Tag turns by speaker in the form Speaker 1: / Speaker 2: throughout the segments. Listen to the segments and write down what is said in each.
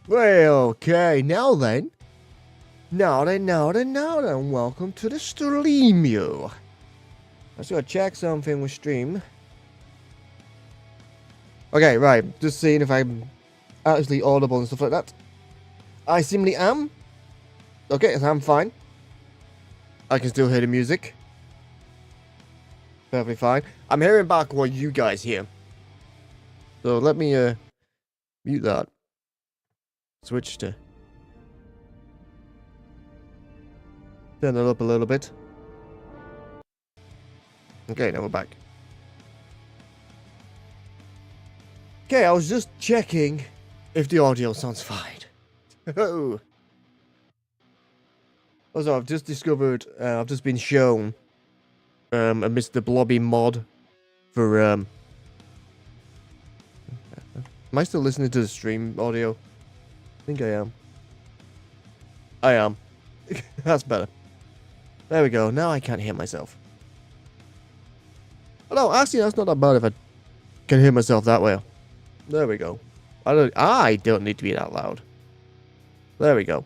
Speaker 1: Well, okay, now then, welcome to the stream, you. Let's go check something with stream. Okay, right, just seeing if I'm actually audible and stuff like that. I simply am. Okay, I'm fine. I can still hear the music. Perfectly fine. I'm hearing back what you guys hear. So let me, mute that. Switch to... turn it up a little bit. Okay, now we're back. Okay, I was just checking if the audio sounds fine. Oh. Also, I've just discovered, I've just been shown a Mr. Blobby mod for, am I still listening to the stream audio? I think I am. I am. That's better. There we go. Now I can't hear myself. Oh, no, actually, that's not that bad if I can hear myself that well. There we go. I don't need to be that loud. There we go.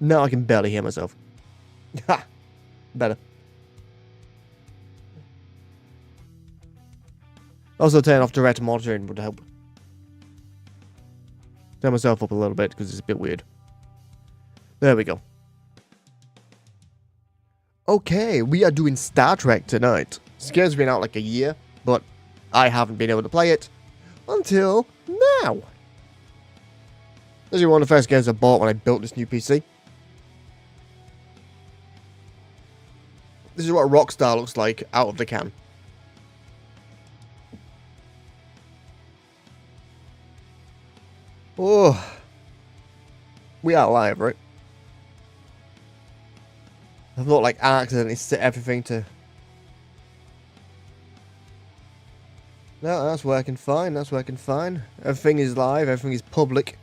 Speaker 1: Now I can barely hear myself. Ha! Better. Also, turn off direct monitoring would help. Turn myself up a little bit because it's a bit weird. There we go. Okay, we are doing Star Trek tonight. This game's been out like a year, but I haven't been able to play it until now. This is one of the first games I bought when I built this new PC. This is what Rockstar looks like out of the can. Oh, we are live, right? I thought like I accidentally set everything to... No, that's working fine, that's working fine. Everything is live, everything is public.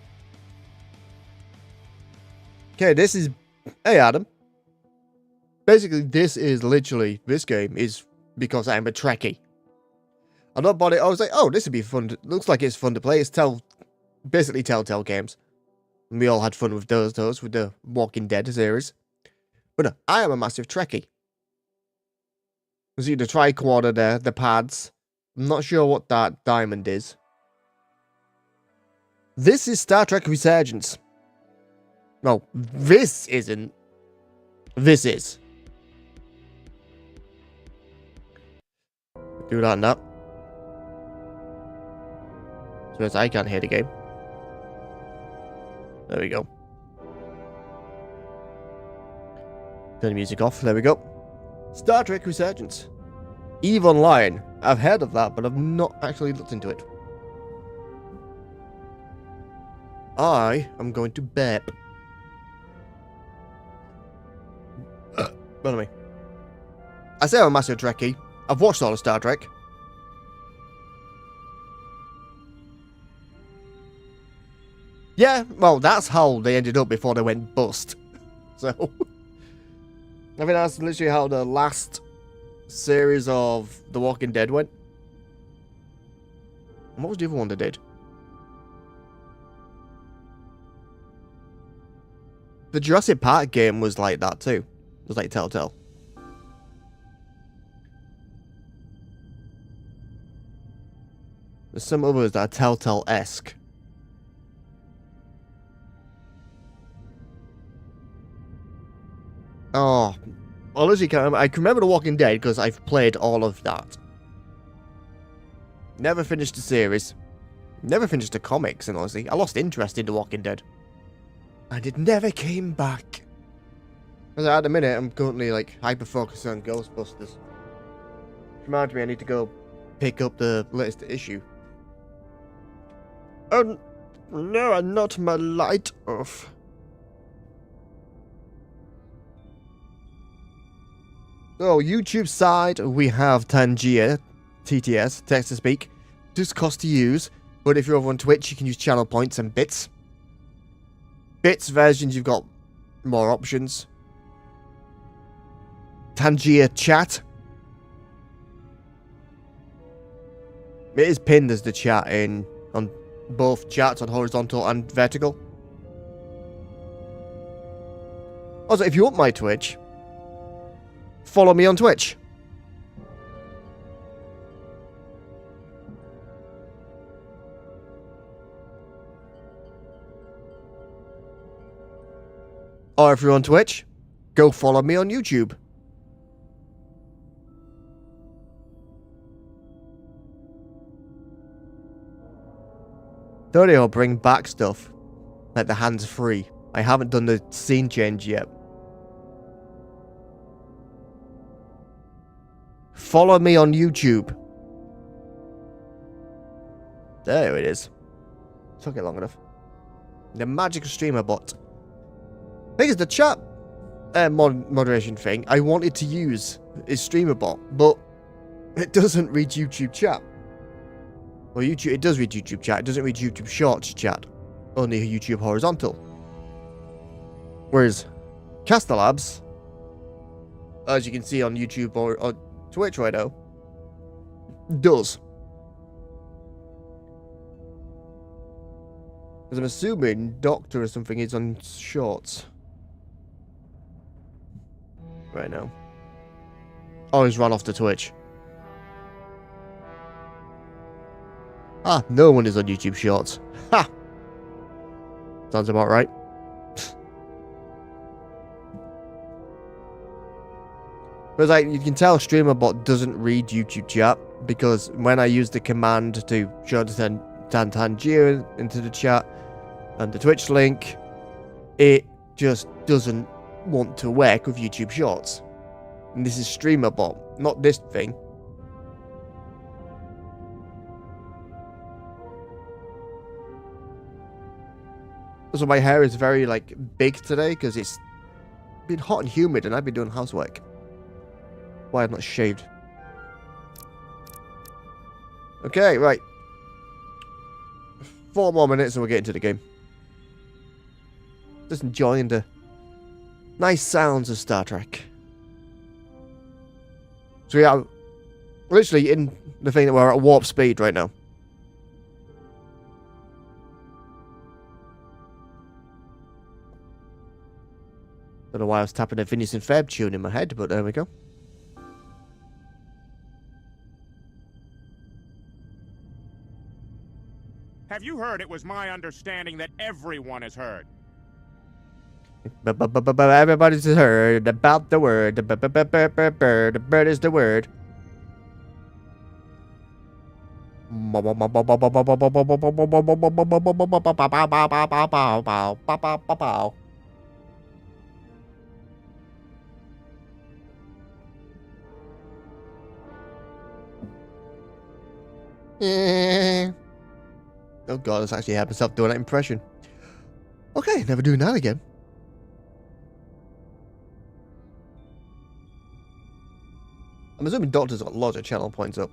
Speaker 1: Okay, this is... Hey, Adam. Basically, this game is because I'm a Trekkie. I not bought it, I was like, oh, this would be fun. Looks like it's fun to play. It's basically Telltale games. And we all had fun with those with the Walking Dead series. But no, I am a massive Trekkie. You see the tricorder there, the pads. I'm not sure what that diamond is. This is Star Trek Resurgence. No, this isn't. This is. Do that and that. So as I can't hear the game. There we go. Turn the music off. There we go. Star Trek Resurgence. EVE Online. I've heard of that, but I've not actually looked into it. I am going to burp. Pardon me. I say I'm a massive Trekkie. I've watched all of Star Trek. Yeah, well, that's how they ended up before they went bust. So, I think that's literally how the last series of The Walking Dead went. And what was the other one they did? The Jurassic Park game was like that too. It was like Telltale. There's some others that are Telltale-esque. Oh, honestly, I can remember The Walking Dead because I've played all of that. Never finished the series. Never finished the comics, and honestly, I lost interest in The Walking Dead. And it never came back. As at the minute, I'm currently like hyper-focused on Ghostbusters. Reminds me I need to go pick up the latest issue. Oh, no, not my light off. So, YouTube side, we have Tangier, TTS, text to speak. Does cost to use, but if you're over on Twitch, you can use channel points and bits. Bits versions, you've got more options. Tangier chat. It is pinned as the chat on both chats on horizontal and vertical. Also, if you want my Twitch, follow me on Twitch. Or if you're on Twitch, go follow me on YouTube. Thought I'll bring back stuff, like the hands-free. I haven't done the scene change yet. Follow me on YouTube. There it is. Took it long enough. The magic streamer bot. Thing is, the chat moderation thing I wanted to use is streamer bot, but it doesn't read YouTube chat. Well, YouTube, it does read YouTube chat. It doesn't read YouTube Shorts chat. Only YouTube horizontal. Whereas Caster Labs, as you can see on YouTube or Twitch right now, does. Because I'm assuming Doctor or something is on Shorts right now. Oh, he's run off to Twitch. Ah, no one is on YouTube Shorts. Ha! Sounds about right. But like, you can tell StreamerBot doesn't read YouTube chat, because when I use the command to show the Tangier into the chat and the Twitch link, it just doesn't want to work with YouTube Shorts. And this is StreamerBot, not this thing. So my hair is very, like, big today because it's been hot and humid and I've been doing housework. Why I've not shaved. Okay, right. 4 more minutes and we'll get into the game. Just enjoying the nice sounds of Star Trek. So yeah, literally in the thing that we're at warp speed right now. Don't know why I was tapping a Phineas and Ferb tune in my head, but there we go.
Speaker 2: Have you heard? It was my understanding that everyone has heard.
Speaker 1: Everybody's heard about the word. The bird is the word. Oh god, that's actually had myself doing that impression. Okay, never doing that again. I'm assuming Doctor's got lots of channel points up.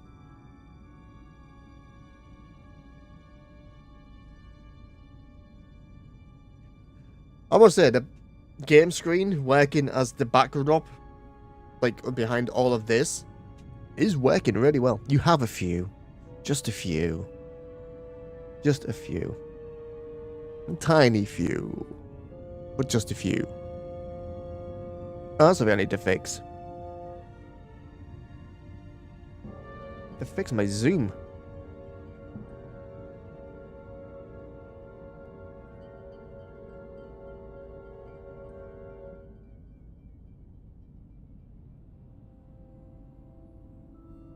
Speaker 1: I must say, the game screen working as the backdrop, like behind all of this, is working really well. You have a few. Just a few. Just a few. A tiny few. But just a few. Oh, that's something I need to fix. To fix my zoom.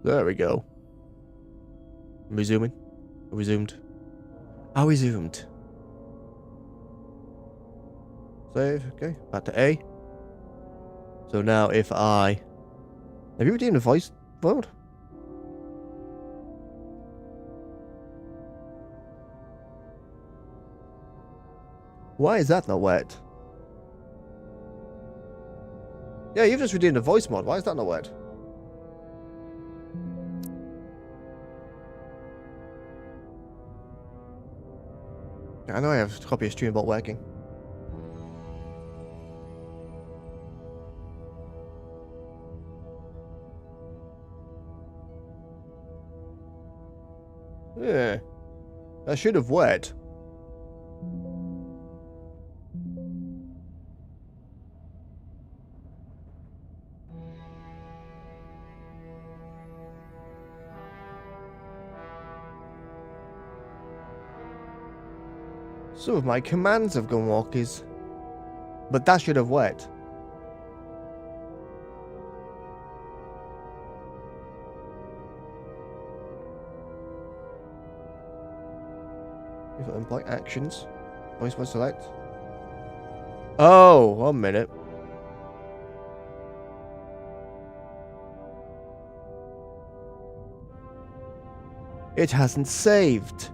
Speaker 1: There we go. Are we zooming? Are we zoomed? Are we zoomed? Save. Okay. Back to A. So now if I... Have you redeemed the voice mode? Why is that not wet? Yeah, you've just redeemed the voice mod. Why is that not wet? I know I have a copy of StreamBot working. Yeah. That should have worked. Some of my commands have gone walkies. But that should have worked. If I employ actions, voice must select. Oh, 1 minute. It hasn't saved.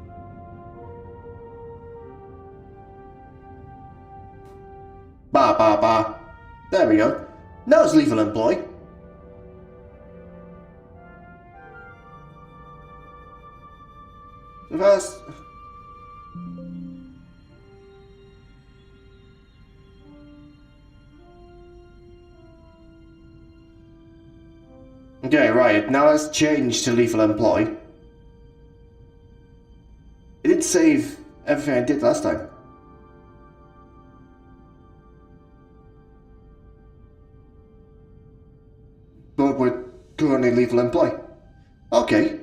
Speaker 3: Ba ba ba. There we go. Now it's lethal employ. First. Okay, right. Now let's change to lethal employ. It did save everything I did last time. But we're currently lethal employ. Okay.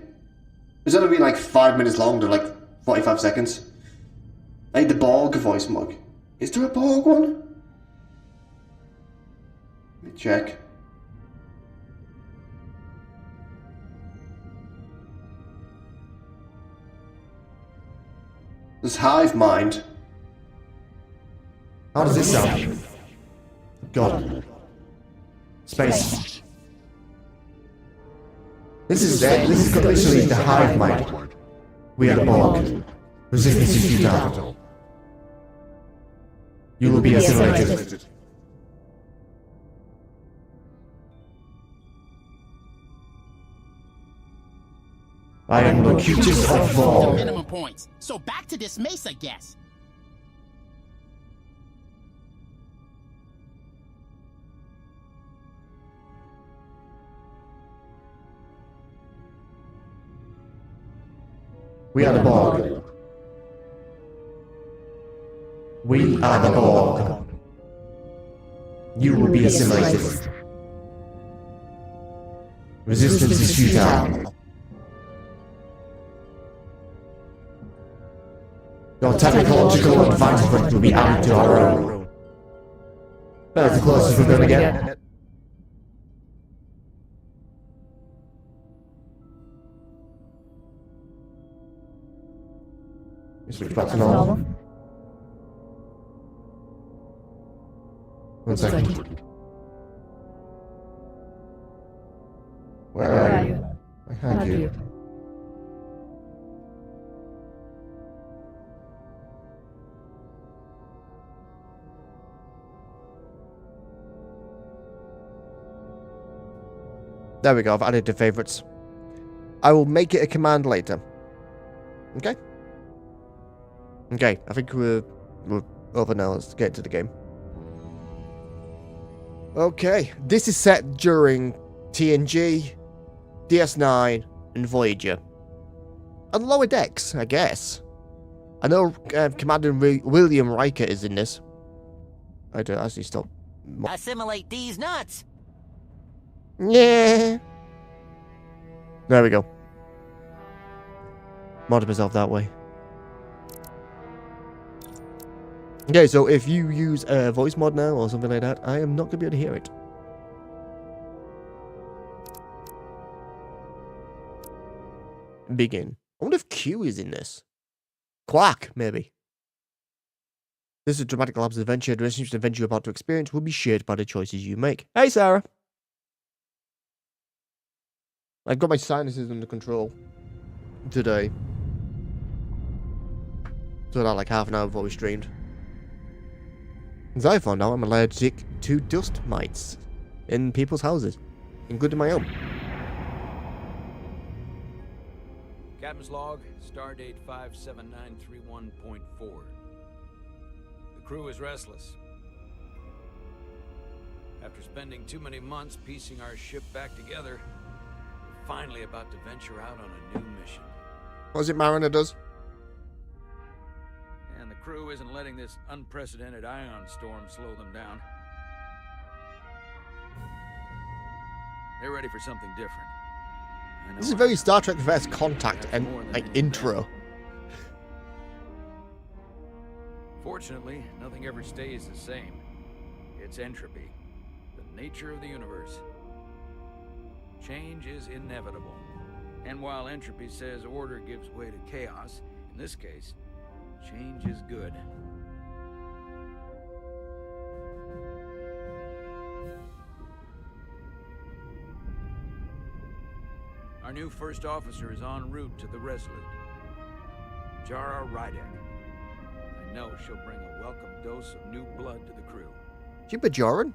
Speaker 3: It's gonna be like 5 minutes long to like 45 seconds. I need the Borg voice mug. Is there a Borg one? Let me check. There's Hive Mind.
Speaker 1: How does this sound? God. Space. This is literally the Hive Mind. We are Borg. Resistance is futile. You will be assimilated. I am Locutus of Vol.
Speaker 4: Minimum points. So back to this mace, I guess.
Speaker 1: We are the Borg. We are the Borg. You will be assimilated. Resistance is futile. Your technological advancement will be added to our own. That's the closest we're gonna get. Switch back to normal. 1 second. Where are you? I had you. There we go, I've added to favorites. I will make it a command later. Okay? Okay, I think we're over now. Let's get to the game. Okay, this is set during TNG, DS9, and Voyager. And lower decks, I guess. I know Commander William Riker is in this. I don't actually stop.
Speaker 5: Assimilate these nuts.
Speaker 1: Yeah. There we go. Modded myself that way. Okay, so if you use a voice mod now or something like that, I am not going to be able to hear it. Begin. I wonder if Q is in this. Quack, maybe. This is a dramatic collapse adventure. The relationship adventure you're about to experience will be shared by the choices you make. Hey, Sarah. I've got my sinuses under control today. So that like half an hour before we streamed. As I found out, I'm allergic to dust mites in people's houses, including my own.
Speaker 6: Captain's log, stardate 57931.4. The crew is restless. After spending too many months piecing our ship back together, we're finally about to venture out on a new mission.
Speaker 1: What is it Mariner does?
Speaker 6: And the crew isn't letting this unprecedented ion storm slow them down. They're ready for something different.
Speaker 1: This is very Star Trek First Contact and like intro.
Speaker 6: Unfortunately, nothing ever stays the same. It's entropy, the nature of the universe. Change is inevitable. And while entropy says order gives way to chaos, in this case, change is good. Our new first officer is en route to the Resolute. Jara Rydek. I know she'll bring a welcome dose of new blood to the crew.
Speaker 1: You Bajoran?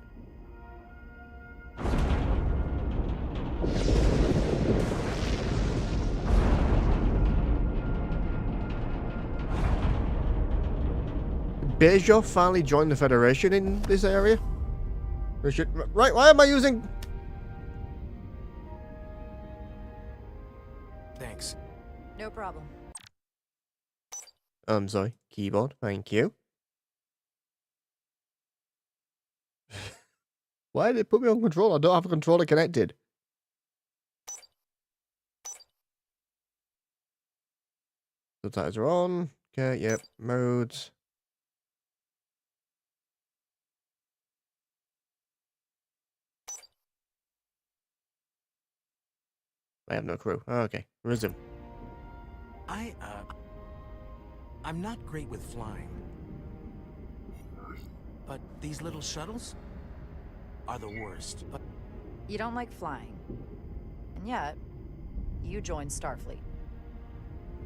Speaker 1: Bajor finally joined the Federation in this area? Right, why am I using...
Speaker 7: Thanks.
Speaker 8: No problem.
Speaker 1: Sorry, keyboard, thank you. Why did it put me on controller? I don't have a controller connected. Subtitles are on. Okay, yep, modes. I have no crew. Oh, okay, resume.
Speaker 7: I'm not great with flying. But these little shuttles are the worst. But
Speaker 8: You don't like flying. And yet, you joined Starfleet.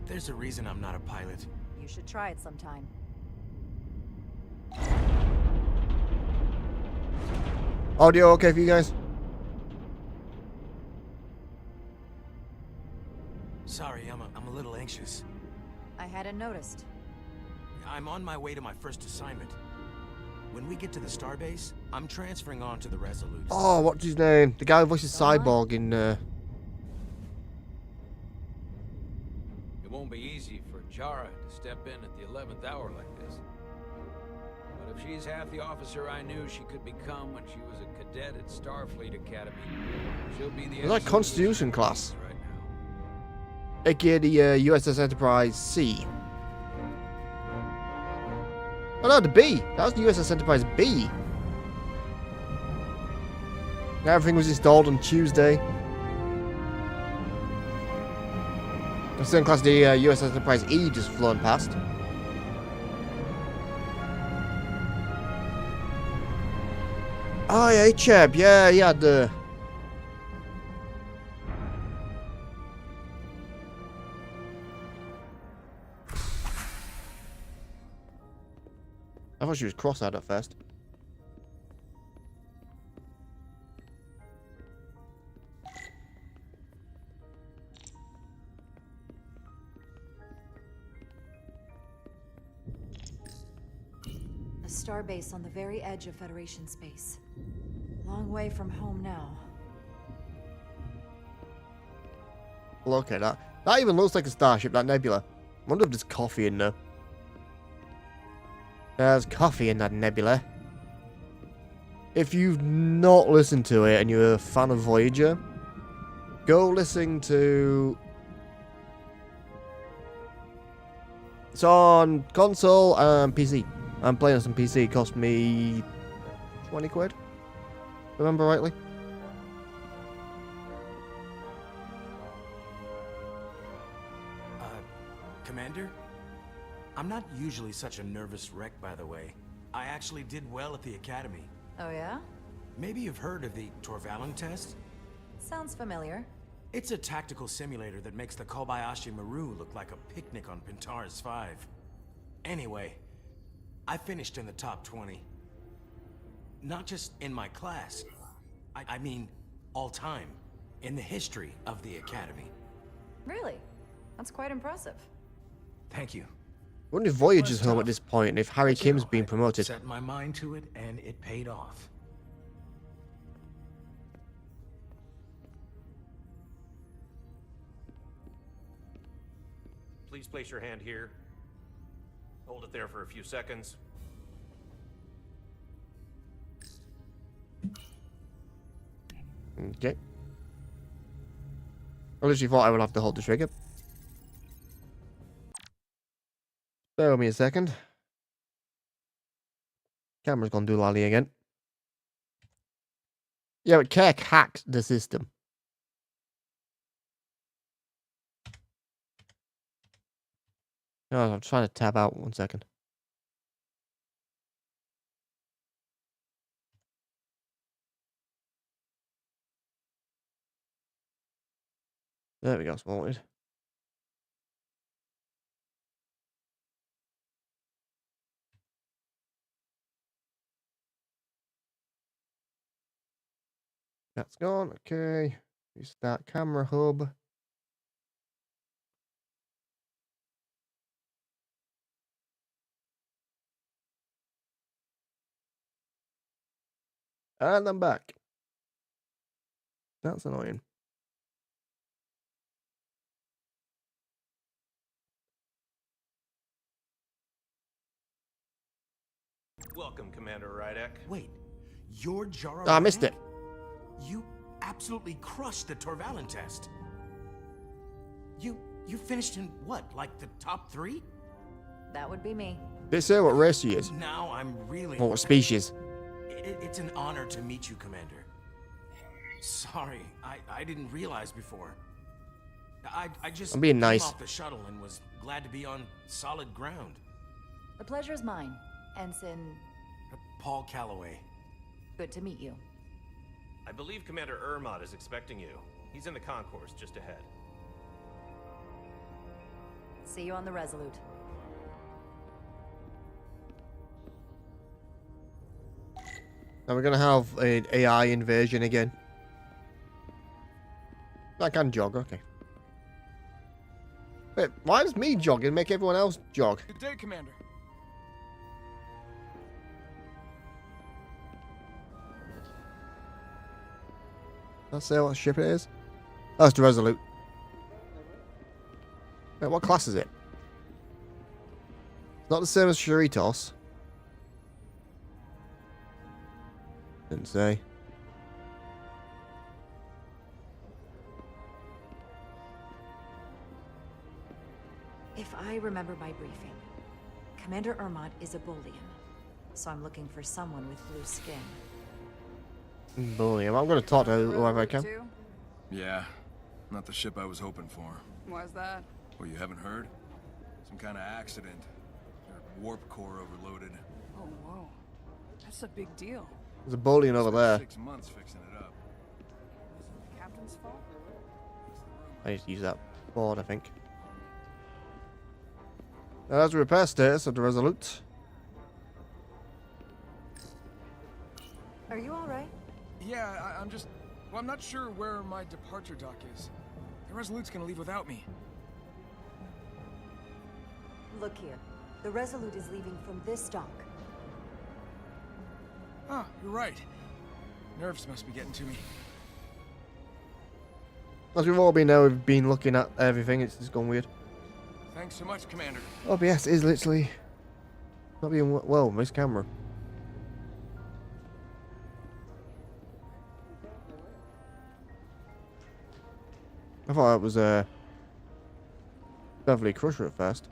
Speaker 7: there's a reason I'm not a pilot.
Speaker 8: You should try it sometime.
Speaker 1: Audio okay for you guys?
Speaker 7: Sorry, I'm a little anxious.
Speaker 8: I hadn't noticed.
Speaker 7: I'm on my way to my first assignment. When we get to the starbase, I'm transferring on to the Resolute.
Speaker 1: Oh, what's his name? The guy who voices Cyborg in,
Speaker 6: It won't be easy for Jara to step in at the 11th hour like this. But if she's half the officer I knew she could become when she was a cadet at Starfleet Academy, she'll be the...
Speaker 1: Is that Constitution class?
Speaker 6: Right now.
Speaker 1: aka the USS Enterprise C. Oh no, the B. That was the USS Enterprise B. Everything was installed on Tuesday. The same class the USS Enterprise E just flown past. Oh yeah, Cheb. Yeah, he had the... I thought she was cross-eyed at first.
Speaker 8: A starbase on the very edge of Federation space. Long way from home now.
Speaker 1: Look at that. That even looks like a starship, that nebula. I wonder if there's coffee in there. There's coffee in that nebula. If you've not listened to it and you're a fan of Voyager, go listen to... It's on console and PC. I'm playing on some PC. It cost me 20 quid. Remember rightly?
Speaker 7: Commander? I'm not usually such a nervous wreck, by the way. I actually did well at the Academy.
Speaker 8: Oh yeah?
Speaker 7: Maybe you've heard of the Torvalin test?
Speaker 8: Sounds familiar.
Speaker 7: It's a tactical simulator that makes the Kobayashi Maru look like a picnic on Pintaris 5. Anyway, I finished in the top 20. Not just in my class. I mean, all time. In the history of the Academy.
Speaker 8: Really? That's quite impressive.
Speaker 7: Thank you.
Speaker 1: I wonder if Voyager's
Speaker 7: Well,
Speaker 1: home at
Speaker 7: tough.
Speaker 1: this point and if Harry
Speaker 7: But, you
Speaker 1: Kim's
Speaker 7: know,
Speaker 1: been
Speaker 7: I
Speaker 1: promoted.
Speaker 7: set my mind to it, and it paid off.
Speaker 9: Please place your hand here. Hold it there for a few seconds.
Speaker 1: Okay. I literally thought I would have to hold the trigger. Bear with me a second. Camera's gone doolally again. Yeah, but Kirk hacked the system. Oh, I'm trying to tab out 1 second. There we go, spotted. That's gone. Okay. Restart camera hub. And I'm back. That's annoying.
Speaker 9: Welcome, Commander Rydek.
Speaker 7: Wait, you're Jara?
Speaker 1: Oh, I missed it.
Speaker 7: You absolutely crushed the Torvalin test. You finished in what, like the top 3?
Speaker 8: That would be me.
Speaker 1: Did it say what race she is?
Speaker 7: Now I'm really...
Speaker 1: Or what species?
Speaker 7: It's an honor to meet you, Commander. Sorry, I didn't realize before. I just
Speaker 1: I'm being
Speaker 7: came
Speaker 1: nice.
Speaker 7: off the shuttle and was glad to be on solid ground.
Speaker 8: The pleasure's mine, Ensign.
Speaker 7: Paul Calloway.
Speaker 8: Good to meet you.
Speaker 9: I believe Commander Ermot is expecting you. He's in the concourse just ahead.
Speaker 8: See you on the Resolute.
Speaker 1: Now we're gonna have an AI invasion again. I can jog, okay. Wait, why does me jog and make everyone else jog?
Speaker 10: Good day, Commander.
Speaker 1: Let's say what ship it is. Oh, it's the Resolute. Wait, what class is it? It's not the same as Charitos. Didn't say.
Speaker 8: If I remember my briefing, Commander Ermot is a Bolian, so I'm looking for someone with blue skin.
Speaker 1: Bully him. I'm going to talk to whoever I can.
Speaker 10: Yeah, not the ship I was hoping for.
Speaker 11: Why's that?
Speaker 10: Well, you haven't heard? Some kind of accident. Their warp core overloaded.
Speaker 11: Oh, whoa. That's a big deal.
Speaker 1: There's a Bolian over there.
Speaker 10: 6 months fixing it up.
Speaker 11: Is it the captain's fault?
Speaker 1: I need to use that board, I think. Now, that's the repair status of the Resolute.
Speaker 8: Are you alright?
Speaker 10: Yeah, I'm just... Well, I'm not sure where my departure dock is. The Resolute's gonna leave without me.
Speaker 8: Look here. The Resolute is leaving from this dock.
Speaker 10: Ah, you're right. Nerves must be getting to me.
Speaker 1: As we've all been now, we've been looking at everything. It's just gone weird.
Speaker 10: Thanks so much, Commander.
Speaker 1: OBS is literally not being well with this camera. I thought it was Beverly Crusher at first.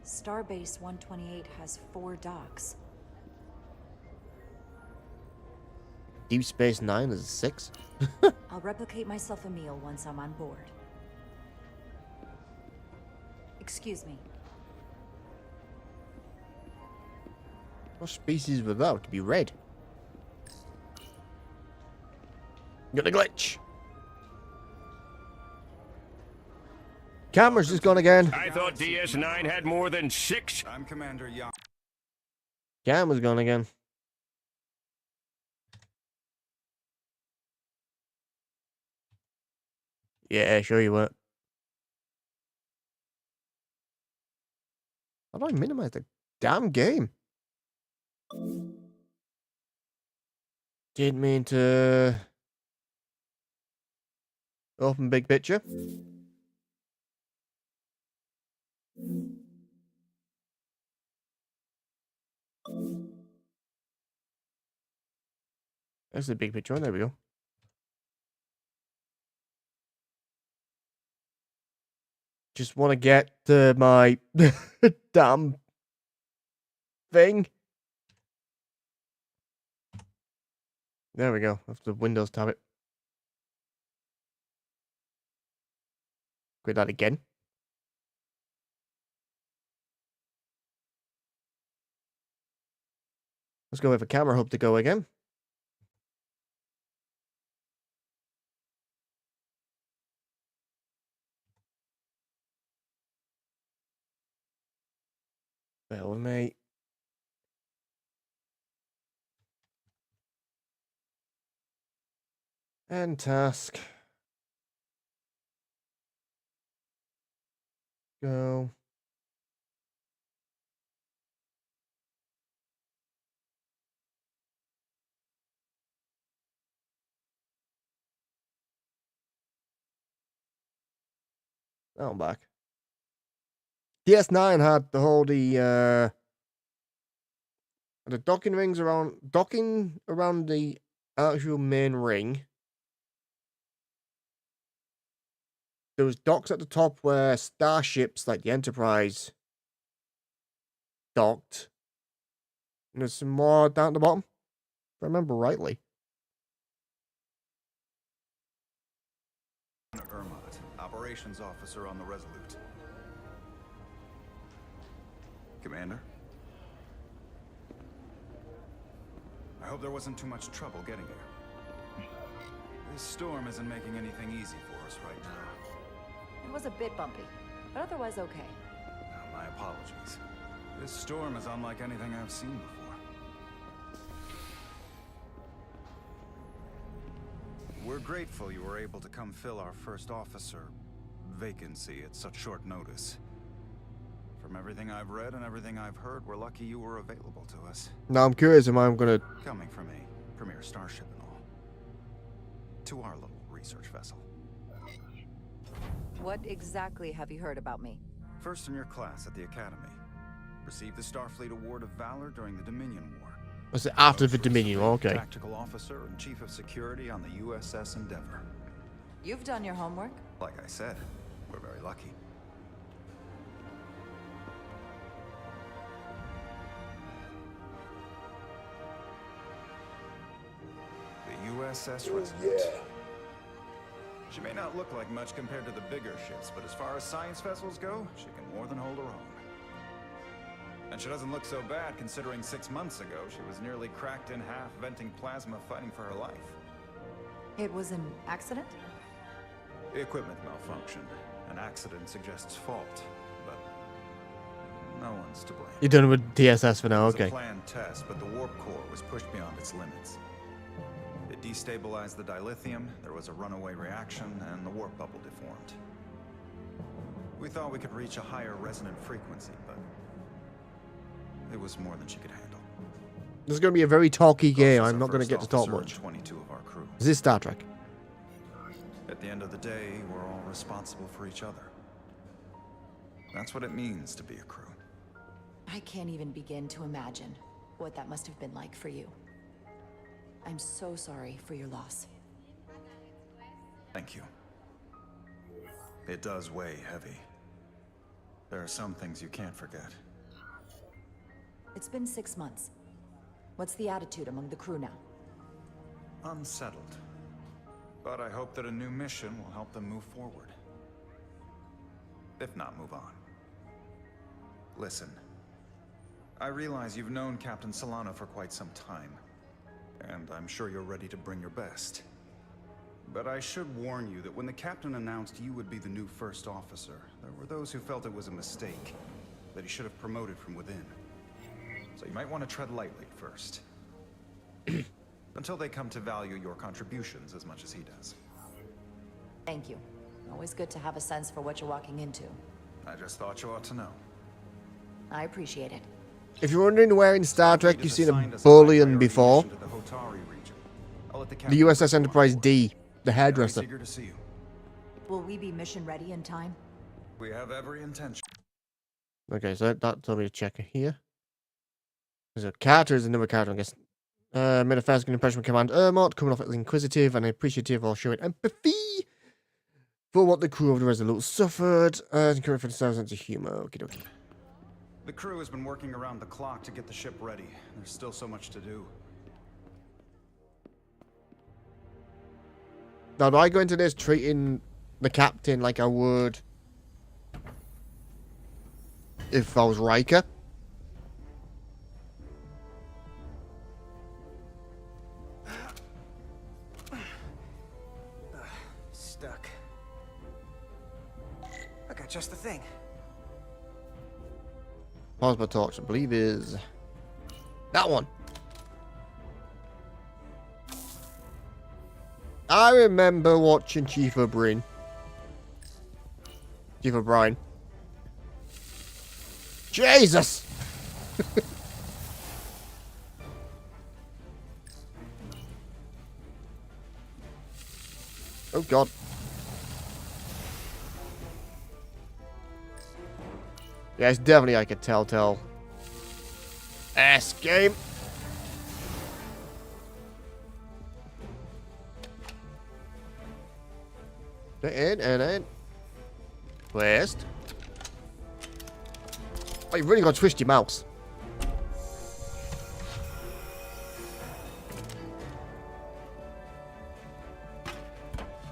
Speaker 8: Starbase 128 has 4 docks.
Speaker 1: Deep Space Nine is 6.
Speaker 8: I'll replicate myself a meal once I'm on board. Excuse me.
Speaker 1: What species was that? It could be red. Got a glitch. Camera's just gone again.
Speaker 2: I thought DS9 had more than 6.
Speaker 10: I'm Commander Young.
Speaker 1: Camera's gone again. Yeah, sure you were. How do I minimize the damn game? Didn't mean to open big picture. There's the big picture. There we go. Just want to get my damn thing. There we go. That's the Windows tab it. Quit that again. Let's go with a camera hub to go again. Bear with me. And task. Go. Oh, I'm back. DS9 had the docking around the actual main ring. There was docks at the top where starships like the Enterprise docked. And there's some more down at the bottom, if I remember rightly.
Speaker 12: Ermot, operations officer on the Resolute. Commander? I hope there wasn't too much trouble getting here. This storm isn't making anything easy for us right now.
Speaker 8: It was a bit bumpy, but otherwise okay.
Speaker 12: My apologies. This storm is unlike anything I've seen before. We're grateful you were able to come fill our first officer vacancy at such short notice. From everything I've read and everything I've heard, we're lucky you were available to us.
Speaker 1: Now I'm curious if I'm gonna...
Speaker 12: Coming from a premier starship and all. To our little research vessel.
Speaker 8: What exactly have you heard about me?
Speaker 12: First in your class at the Academy. Received the Starfleet Award of Valor during the Dominion War.
Speaker 1: Was it after the Dominion? Okay.
Speaker 12: Tactical officer and chief of security on the USS Endeavor.
Speaker 8: You've done your homework?
Speaker 12: Like I said, we're very lucky. The USS Resolute. She may not look like much compared to the bigger ships, but as far as science vessels go, she can more than hold her own. And she doesn't look so bad considering 6 months ago she was nearly cracked in half, venting plasma, fighting for her life.
Speaker 8: It was an accident?
Speaker 12: Equipment malfunction. An accident suggests fault, but no one's to blame.
Speaker 1: You're done with TSS for now,
Speaker 12: It was
Speaker 1: okay.
Speaker 12: a planned test, but the warp core was pushed beyond its limits. It destabilized the dilithium, there was a runaway reaction, and the warp bubble deformed. We thought we could reach a higher resonant frequency, but it was more than she could handle.
Speaker 1: This is going to be a very talky game. I'm not going to get to talk much.
Speaker 12: 22 of our crew.
Speaker 1: Is this Star Trek?
Speaker 12: At the end of the day, we're all responsible for each other. That's what it means to be a crew.
Speaker 8: I can't even begin to imagine what that must have been like for you. I'm so sorry for your loss.
Speaker 12: Thank you. It does weigh heavy. There are some things you can't forget.
Speaker 8: It's been 6 months. What's the attitude among the crew now?
Speaker 12: Unsettled. But I hope that a new mission will help them move forward. If not, move on. Listen. I realize you've known Captain Solano for quite some time. And I'm sure you're ready to bring your best. But I should warn you that when the captain announced you would be the new first officer, there were those who felt it was a mistake, that he should have promoted from within. So you might want to tread lightly at first. Until they come to value your contributions as much as he does.
Speaker 8: Thank you. Always good to have a sense for what you're walking into.
Speaker 12: I just thought you ought to know.
Speaker 8: I appreciate it.
Speaker 1: If you're wondering where in Star Trek you've seen a bullion before, the USS Enterprise D, the hairdresser.
Speaker 8: Will we be mission ready in time?
Speaker 12: We have every intention.
Speaker 1: Okay, so that told me to check here. There's a character, is another character, I guess. Made a first good impression with Commander Ermot, coming off as inquisitive and appreciative while showing empathy for what the crew of the Resolute suffered, and encouraging for the sense of humor. Okie dokie.
Speaker 12: The crew has been working around the clock to get the ship ready. There's still so much to do.
Speaker 1: Now, do I go into this treating the captain like I would if I was Riker?
Speaker 13: Stuck. I got just the thing.
Speaker 1: Plasma torch, I believe, is that one. I remember watching Chief O'Brien. Jesus! Oh God. Yeah, it's definitely like a Telltale game. In and in. Twist. Oh, you really got to twist your mouse.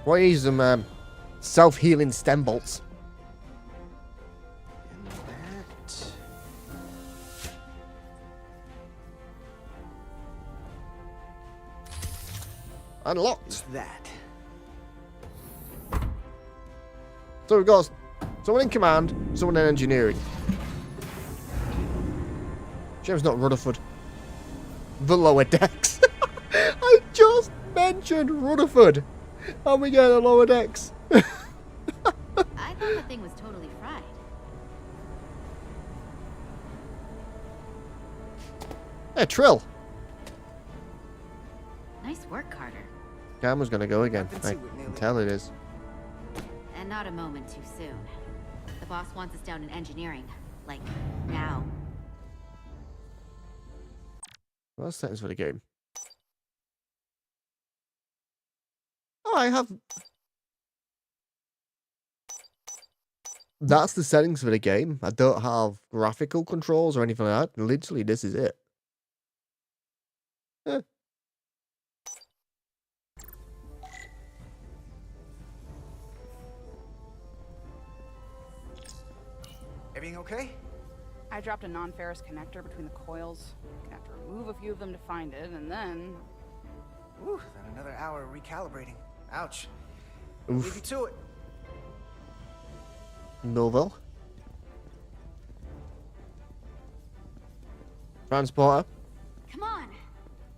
Speaker 1: Why use them self-healing stem bolts? Unlocked.
Speaker 13: That.
Speaker 1: So we've got someone in command, someone in engineering. James not Rutherford. The lower decks. I just mentioned Rutherford. And we get the lower decks.
Speaker 14: I thought the thing was totally fried.
Speaker 1: Hey, Trill.
Speaker 14: Nice work, Carter.
Speaker 1: Camera's gonna go again. I can tell it is.
Speaker 14: And not a moment too soon. The boss wants us down in engineering. Like, now.
Speaker 1: What's the settings for the game? Oh, I have... That's the settings for the game. I don't have graphical controls or anything like that. Literally, this is it. Eh.
Speaker 13: Everything okay?
Speaker 11: I dropped a non-ferrous connector between the coils. Gonna have to remove a few of them to find it, and then...
Speaker 13: Ooh, then another hour of recalibrating. Ouch.
Speaker 1: Oof.
Speaker 13: Leave you to it.
Speaker 1: Novel. Transporter.
Speaker 14: Come on.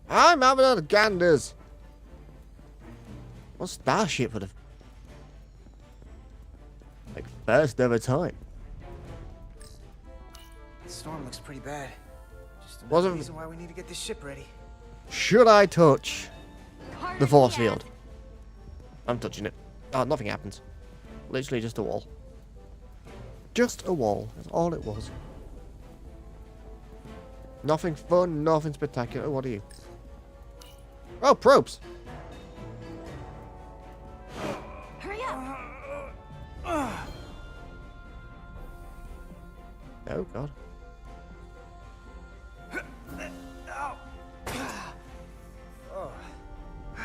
Speaker 1: I'm having a ganders. What's Starship for the... Like, first ever time.
Speaker 13: The storm looks pretty bad. Just another
Speaker 1: Wasn't...
Speaker 13: reason why we need to get this ship ready.
Speaker 1: Should I touch the force field? I'm touching it. Oh, nothing happens. Literally just a wall. Just a wall. That's all it was. Nothing fun, nothing spectacular. What are you? Oh, probes.
Speaker 14: Hurry up.
Speaker 1: Oh, God.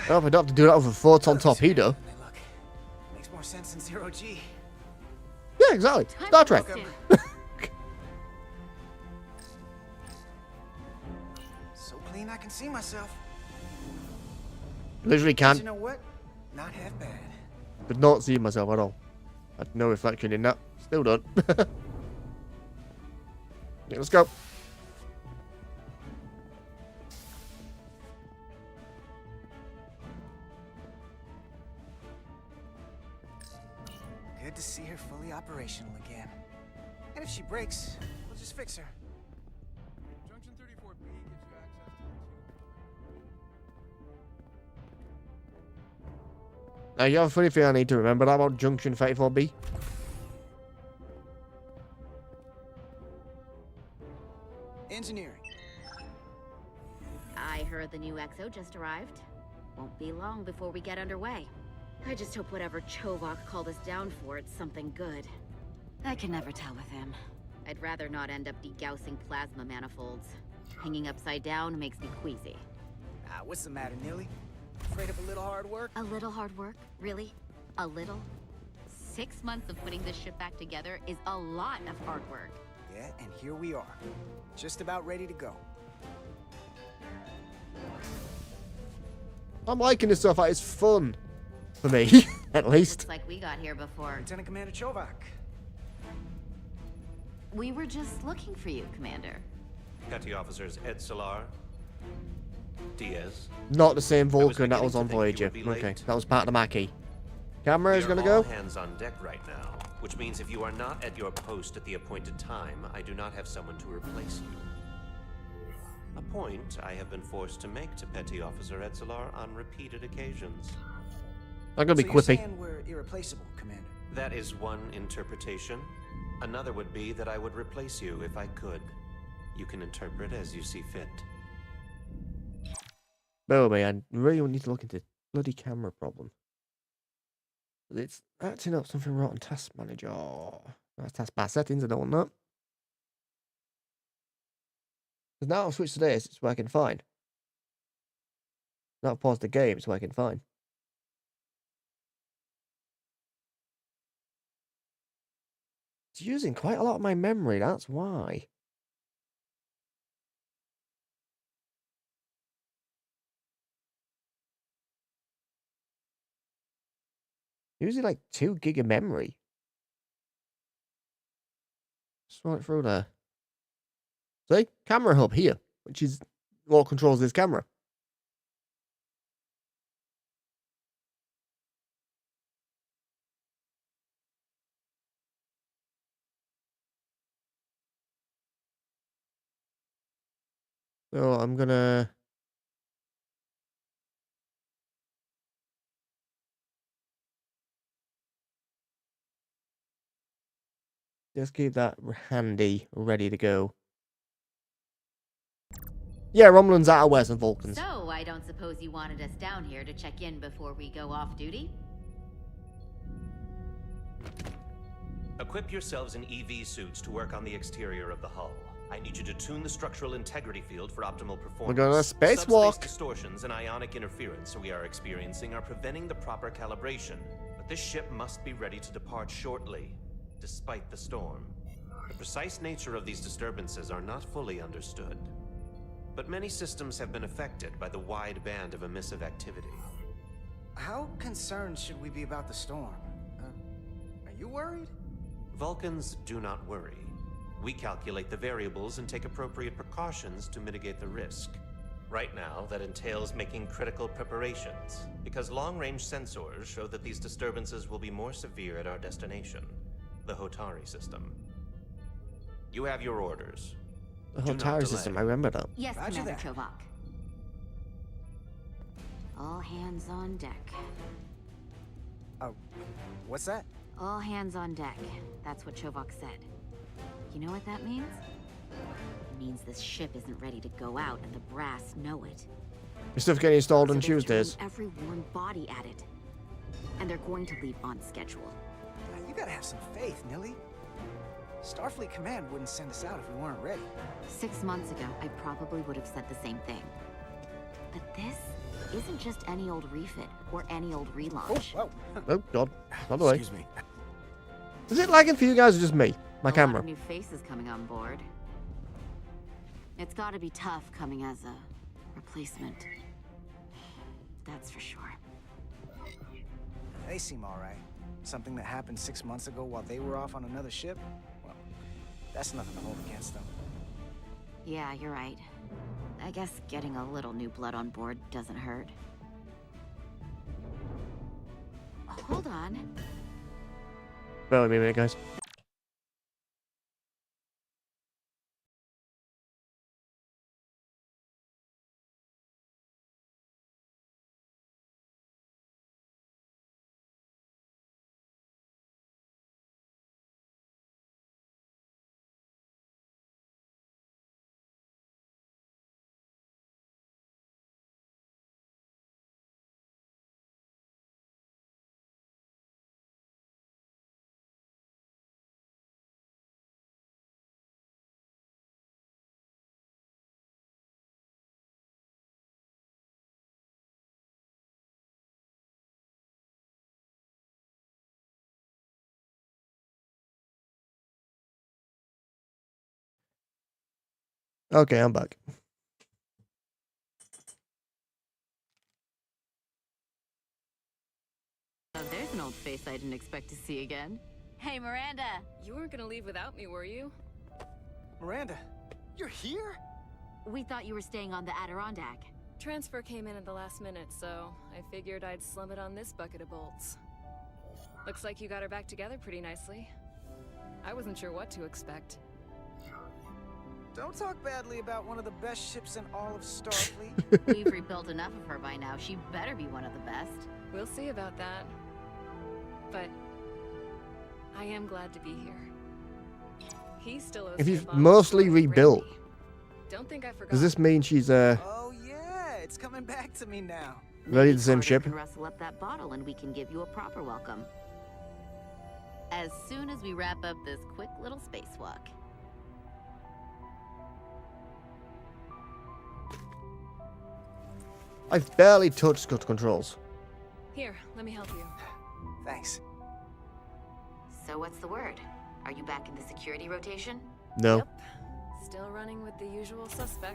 Speaker 1: Well, we don't have to do that with a photon torpedo.
Speaker 13: Makes more sense than zero G.
Speaker 1: Yeah, exactly. Star Trek.
Speaker 13: So clean I can see myself.
Speaker 1: Literally
Speaker 13: But
Speaker 1: can't.
Speaker 13: you know what? Not half bad.
Speaker 1: But not see myself at all. Had no reflection in that. Still don't. Yeah, let's go.
Speaker 13: Good to see her fully operational again. And if she breaks, we'll just fix her.
Speaker 10: Junction 34B gives you access to
Speaker 1: Now, you have a funny thing I need to remember that about Junction 34B.
Speaker 13: Engineering.
Speaker 14: I heard the new XO just arrived. Won't be long before we get underway. I just hope whatever Chovok called us down for, it's something good. I can never tell with him. I'd rather not end up degaussing plasma manifolds. Hanging upside down makes me queasy.
Speaker 13: What's the matter, Neely? Afraid of A little hard work?
Speaker 14: A little hard work? Really? A little? 6 months of putting this ship back together is a lot of hard work.
Speaker 13: Yeah, and here we are. Just about ready to go.
Speaker 1: I'm liking this stuff. It's fun. For me, at least.
Speaker 14: Looks like we got here before.
Speaker 13: Lieutenant Commander Chovak.
Speaker 14: We were just looking for you, Commander.
Speaker 9: Petty Officers Ed Solar, Diaz.
Speaker 1: Not the same Vulcan that
Speaker 9: beginning
Speaker 1: was
Speaker 9: to
Speaker 1: on
Speaker 9: think you
Speaker 1: Voyager.
Speaker 9: would be
Speaker 1: Okay,
Speaker 9: late.
Speaker 1: that was part of the Mackie. Camera is
Speaker 9: We are
Speaker 1: going to
Speaker 9: all
Speaker 1: go.
Speaker 9: hands on deck right now, which means if you are not at your post at the appointed time, I do not have someone to replace you. A point I have been forced to make to Petty Officer Etzelar on repeated occasions.
Speaker 1: I'm going to be
Speaker 13: So you're
Speaker 1: quippy.
Speaker 13: saying we're irreplaceable, Commander?
Speaker 9: That is one interpretation. Another would be that I would replace you if I could. You can interpret as you see fit.
Speaker 1: Oh man, I really need to look into bloody camera problem. It's acting up something wrong on Task Manager. Oh, that's taskbar settings. I don't want that. Because now I've switched to this, it's working fine. Now I've paused the game, it's working fine. It's using quite a lot of my memory, that's why. Using like 2 gig of memory. Just right through there. See? Camera hub here, which is what controls this camera. So I'm gonna just keep that handy, ready to go. Yeah, Romulans are aware some Vulcans.
Speaker 14: So, I don't suppose you wanted us down here to check in before we go off duty?
Speaker 9: Equip yourselves in EV suits to work on the exterior of the hull. I need you to tune the structural integrity field for optimal performance.
Speaker 1: We're going on a spacewalk.
Speaker 9: Subspace distortions and ionic interference we are experiencing are preventing the proper calibration. But this ship must be ready to depart shortly, despite the storm. The precise nature of these disturbances are not fully understood. But many systems have been affected by the wide band of emissive activity.
Speaker 13: How concerned should we be about the storm? Are you worried?
Speaker 9: Vulcans do not worry. We calculate the variables and take appropriate precautions to mitigate the risk. Right now, that entails making critical preparations, because long-range sensors show that these disturbances will be more severe at our destination, the Hotari system. You have your orders.
Speaker 1: The
Speaker 9: Do not
Speaker 1: Hotari
Speaker 9: delay.
Speaker 1: system, I remember that.
Speaker 14: Yes,
Speaker 13: Roger
Speaker 14: Commander
Speaker 13: that.
Speaker 14: Chovak. All hands on deck.
Speaker 13: What's that?
Speaker 14: All hands on deck. That's what Chovak said. You know what that means? It means this ship isn't ready to go out, and the brass know it.
Speaker 1: The stuff getting installed
Speaker 14: So
Speaker 1: on
Speaker 14: they've
Speaker 1: Tuesdays.
Speaker 14: thrown every warm body at it. And they're going to leave on schedule.
Speaker 13: You gotta have some faith, Nilly. Starfleet Command wouldn't send us out if we weren't ready.
Speaker 14: 6 months ago, I probably would have said the same thing. But this isn't just any old refit or any old relaunch.
Speaker 1: Oh god. By the way.
Speaker 7: Excuse me.
Speaker 1: Is it lagging for you guys or just me? My
Speaker 14: A lot
Speaker 1: camera.
Speaker 14: of new faces coming on board. It's got to be tough coming as a replacement. That's for sure.
Speaker 13: They seem all right. Something that happened 6 months ago while they were off on another ship? Well, that's nothing to hold against them.
Speaker 14: Yeah, you're right. I guess getting a little new blood on board doesn't hurt. Hold on.
Speaker 1: Bear with me a minute, guys. Okay, I'm back.
Speaker 14: Oh, there's an old face I didn't expect to see again. Hey, Miranda.
Speaker 15: You weren't gonna leave without me, were you?
Speaker 13: Miranda, you're here?
Speaker 14: We thought you were staying on the Adirondack.
Speaker 15: Transfer came in at the last minute, so I figured I'd slum it on this bucket of bolts. Looks like you got her back together pretty nicely. I wasn't sure what to expect.
Speaker 13: Don't talk badly about one of the best ships in all of Starfleet.
Speaker 14: We've rebuilt enough of her by now. She better be one of the best.
Speaker 15: We'll see about that. But I am glad to be here. He still owes
Speaker 1: If
Speaker 15: me a
Speaker 1: you've
Speaker 15: bottle of
Speaker 1: mostly
Speaker 15: Fluorite
Speaker 1: rebuilt,
Speaker 15: brandy. Don't think I forgot.
Speaker 1: does this mean she's
Speaker 13: Oh yeah, it's coming back to me now.
Speaker 1: ready the same
Speaker 14: Carter
Speaker 1: ship?
Speaker 14: can rustle up that bottle and we can give you a proper welcome. As soon as we wrap up this quick little spacewalk.
Speaker 1: I've barely touched cut controls.
Speaker 15: Here, let me help you.
Speaker 13: Thanks.
Speaker 14: So what's the word? Are you back in the security rotation?
Speaker 1: No.
Speaker 15: Yep. Still running with the usual suspects.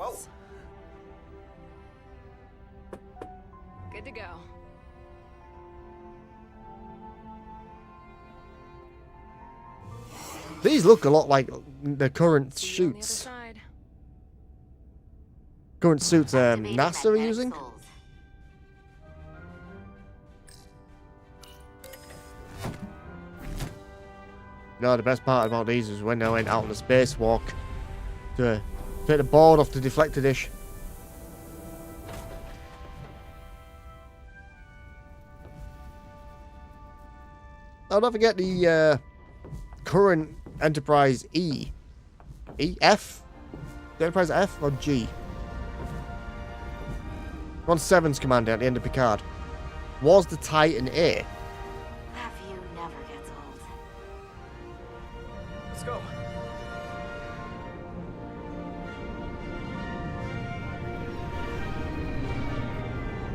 Speaker 13: Whoa.
Speaker 15: Good to go.
Speaker 1: These look a lot like the current
Speaker 15: See you on the other
Speaker 1: shoots.
Speaker 15: side.
Speaker 1: Current suits
Speaker 14: Activating
Speaker 1: NASA are
Speaker 14: magnetic
Speaker 1: using.
Speaker 14: souls.
Speaker 1: No, the best part about these is when I went out on a spacewalk to take the board off the deflector dish. Oh, don't forget the current Enterprise E. E? F? The Enterprise F or G? One Seven's commander at the end of Picard. Was the Titan A?
Speaker 14: Have you never gets old.
Speaker 13: Let's go.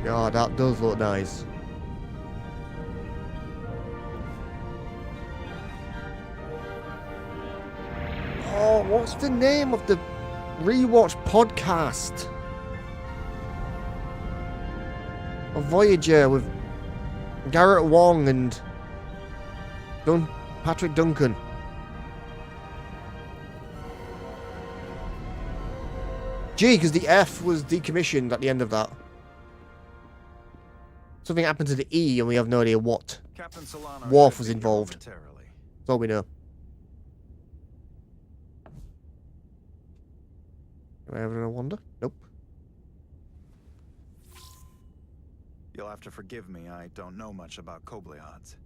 Speaker 1: God, that does look nice. Oh, what's the name of the rewatch podcast? A Voyager with Garrett Wong and Patrick Duncan. G, because the F was decommissioned at the end of that. Something happened to the E and we have no idea what.
Speaker 12: Captain Solano
Speaker 1: Worf
Speaker 12: should
Speaker 1: was
Speaker 12: be here
Speaker 1: involved.
Speaker 12: momentarily.
Speaker 1: That's all we know. Am I ever gonna wonder? Nope.
Speaker 12: You'll have to forgive me, I don't know much about Kobleods.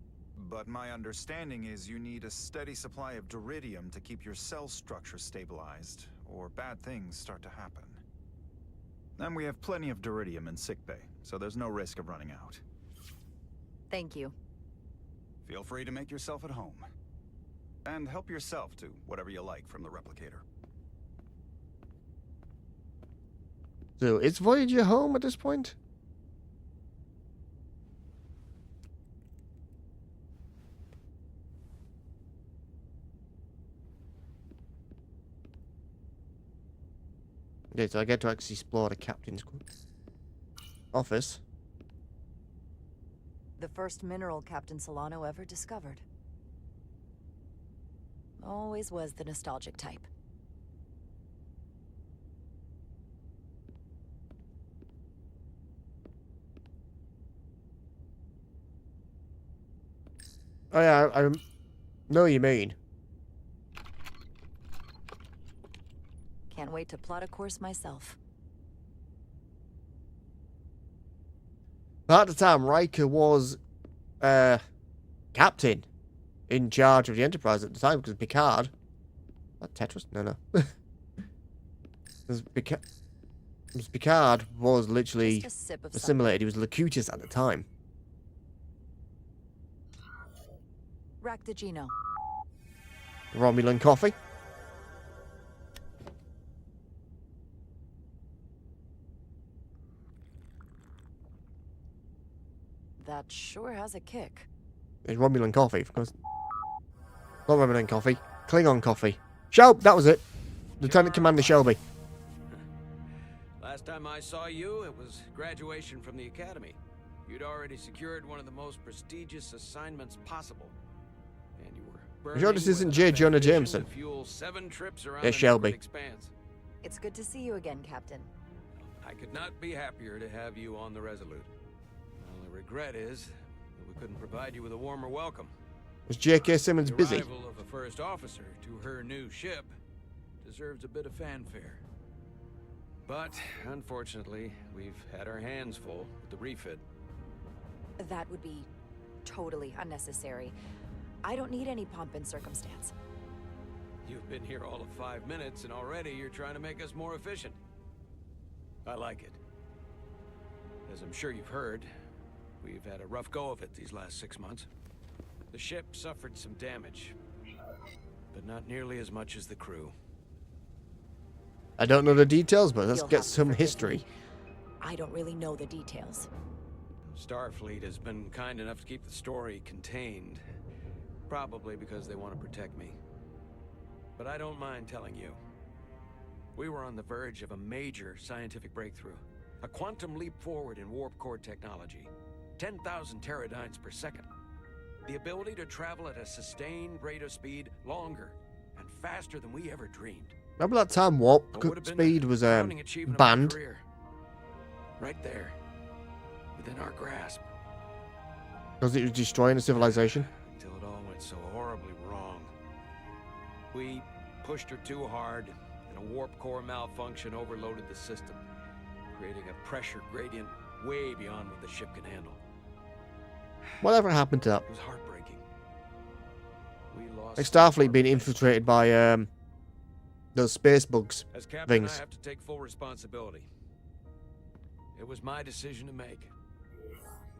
Speaker 12: But my understanding is you need a steady supply of duridium to keep your cell structure stabilized, or bad things start to happen. And we have plenty of duridium in sickbay, so there's no risk of running out.
Speaker 8: Thank you.
Speaker 12: Feel free to make yourself at home. And help yourself to whatever you like from the replicator.
Speaker 1: So, is Voyager home at this point? Okay, so I get to actually explore the captain's office.
Speaker 8: The first mineral Captain Solano ever discovered. Always was the nostalgic type.
Speaker 1: Oh yeah, I know what you mean.
Speaker 8: Can't wait to plot a course myself.
Speaker 1: But at the time, Riker was captain in charge of the Enterprise at the time, because Picard... What, Tetris? No. Because Picard was literally
Speaker 8: Just a sip of
Speaker 1: assimilated. He was Locutus at the time.
Speaker 8: Rack the Geno.
Speaker 1: Romulan coffee.
Speaker 8: That sure has a kick.
Speaker 1: It's Romulan coffee, of course. Not Romulan coffee. Klingon coffee. Shelby, that was it. Lieutenant Commander Shelby.
Speaker 6: Last time I saw you, it was graduation from the academy. You'd already secured one of the most prestigious assignments possible. And you were
Speaker 1: I'm sure this isn't J. Jonah Jameson.
Speaker 6: to fuel 7 trips around
Speaker 1: Yeah,
Speaker 6: the
Speaker 1: Shelby.
Speaker 6: Northern Expanse.
Speaker 8: It's good to see you again, Captain.
Speaker 6: I could not be happier to have you on the Resolute. My only regret is that we couldn't provide you with a warmer welcome.
Speaker 1: Was J.K. Simmons
Speaker 6: The
Speaker 1: busy?
Speaker 6: arrival of a first officer to her new ship deserves a bit of fanfare. But, unfortunately, we've had our hands full with the refit.
Speaker 8: That would be totally unnecessary. I don't need any pomp and circumstance.
Speaker 6: You've been here all of 5 minutes, and already you're trying to make us more efficient. I like it. As I'm sure you've heard, we've had a rough go of it these last 6 months. The ship suffered some damage, but not nearly as much as the crew.
Speaker 1: I don't know the details, but let's
Speaker 8: You'll
Speaker 1: get
Speaker 8: have to
Speaker 1: some
Speaker 8: forgive
Speaker 1: history.
Speaker 8: me. I don't really know the details.
Speaker 6: Starfleet has been kind enough to keep the story contained, probably because they want to protect me. But I don't mind telling you. We were on the verge of a major scientific breakthrough. A quantum leap forward in warp core technology. 10,000 teradynes per second. The ability to travel at a sustained rate of speed longer and faster than we ever dreamed.
Speaker 1: Remember that time warp
Speaker 6: What would have been
Speaker 1: speed
Speaker 6: the
Speaker 1: was
Speaker 6: crowning achievement of my
Speaker 1: banned?
Speaker 6: career. Right there. Within our grasp.
Speaker 1: Because it was destroying a civilization?
Speaker 6: Until it all went so horribly wrong. We pushed her too hard, and a warp core malfunction overloaded the system, creating a pressure gradient way beyond what the ship can handle.
Speaker 1: Whatever happened to that?
Speaker 6: It was heartbreaking. We lost
Speaker 1: Like Starfleet being infiltrated by those space bugs
Speaker 6: As captain,
Speaker 1: things.
Speaker 6: I have to take full responsibility. It was my decision to make,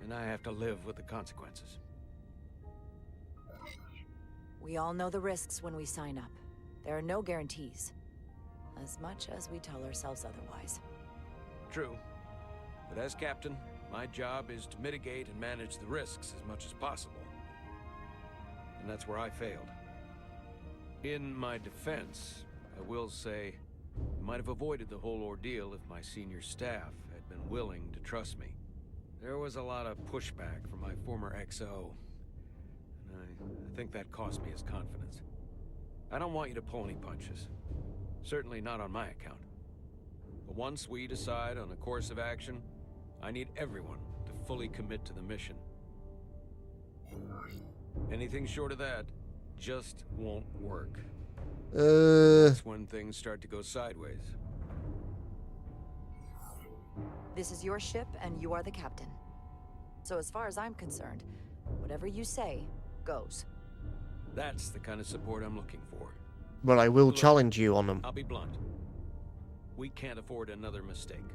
Speaker 6: and I have to live with the consequences.
Speaker 8: We all know the risks when we sign up. There are no guarantees. As much as we tell ourselves otherwise.
Speaker 6: True. But as captain, my job is to mitigate and manage the risks as much as possible. And that's where I failed. In my defense, I will say, I might have avoided the whole ordeal if my senior staff had been willing to trust me. There was a lot of pushback from my former XO, and I think that cost me his confidence. I don't want you to pull any punches. Certainly not on my account. But once we decide on a course of action, I need everyone to fully commit to the mission. Anything short of that just won't work. That's when things start to go sideways.
Speaker 8: This is your ship, and you are the captain. So as far as I'm concerned, whatever you say, goes.
Speaker 6: That's the kind of support I'm looking for.
Speaker 1: But I will
Speaker 6: Look,
Speaker 1: challenge you on them.
Speaker 6: I'll be blunt. We can't afford another mistake.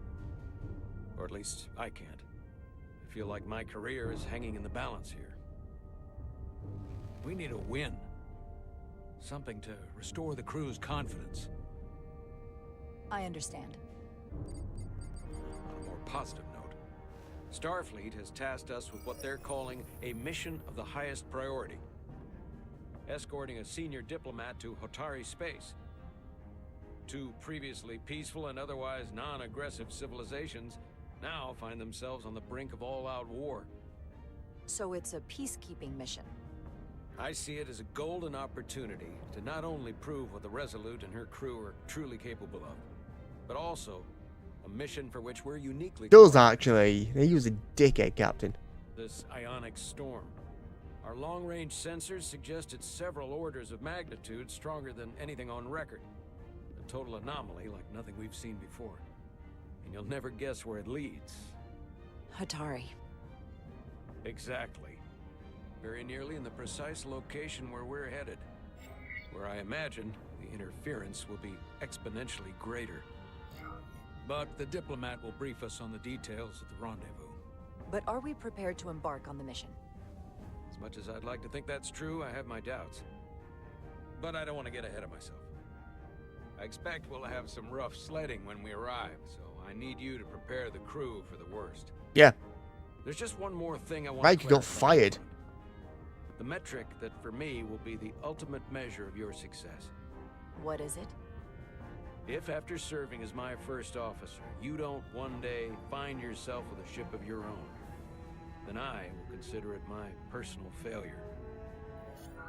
Speaker 6: Or at least, I can't. I feel like my career is hanging in the balance here. We need a win. Something to restore the crew's confidence.
Speaker 8: I understand.
Speaker 6: On a more positive note, Starfleet has tasked us with what they're calling a mission of the highest priority. Escorting a senior diplomat to Hotari space. 2 previously peaceful and otherwise non-aggressive civilizations now find themselves on the brink of all-out war.
Speaker 8: So it's a peacekeeping mission.
Speaker 6: I see it as a golden opportunity to not only prove what the Resolute and her crew are truly capable of, but also a mission for which we're uniquely
Speaker 1: Does actually. He was a dickhead, Captain.
Speaker 6: this ionic storm. Our long-range sensors suggest it's several orders of magnitude stronger than anything on record. A total anomaly like nothing we've seen before. And you'll never guess where it leads.
Speaker 8: Hotari.
Speaker 6: Exactly. Very nearly in the precise location where we're headed. Where I imagine the interference will be exponentially greater. But the diplomat will brief us on the details of the rendezvous.
Speaker 8: But are we prepared to embark on the mission?
Speaker 6: As much as I'd like to think that's true, I have my doubts. But I don't want to get ahead of myself. I expect we'll have some rough sledding when we arrive, so I need you to prepare the crew for the worst.
Speaker 1: Yeah.
Speaker 6: There's just one more thing I want
Speaker 1: Mike
Speaker 6: to
Speaker 1: got
Speaker 6: clarify.
Speaker 1: fired.
Speaker 6: The metric that for me will be the ultimate measure of your success.
Speaker 8: What is it?
Speaker 6: If after serving as my first officer, you don't one day find yourself with a ship of your own, then I will consider it my personal failure.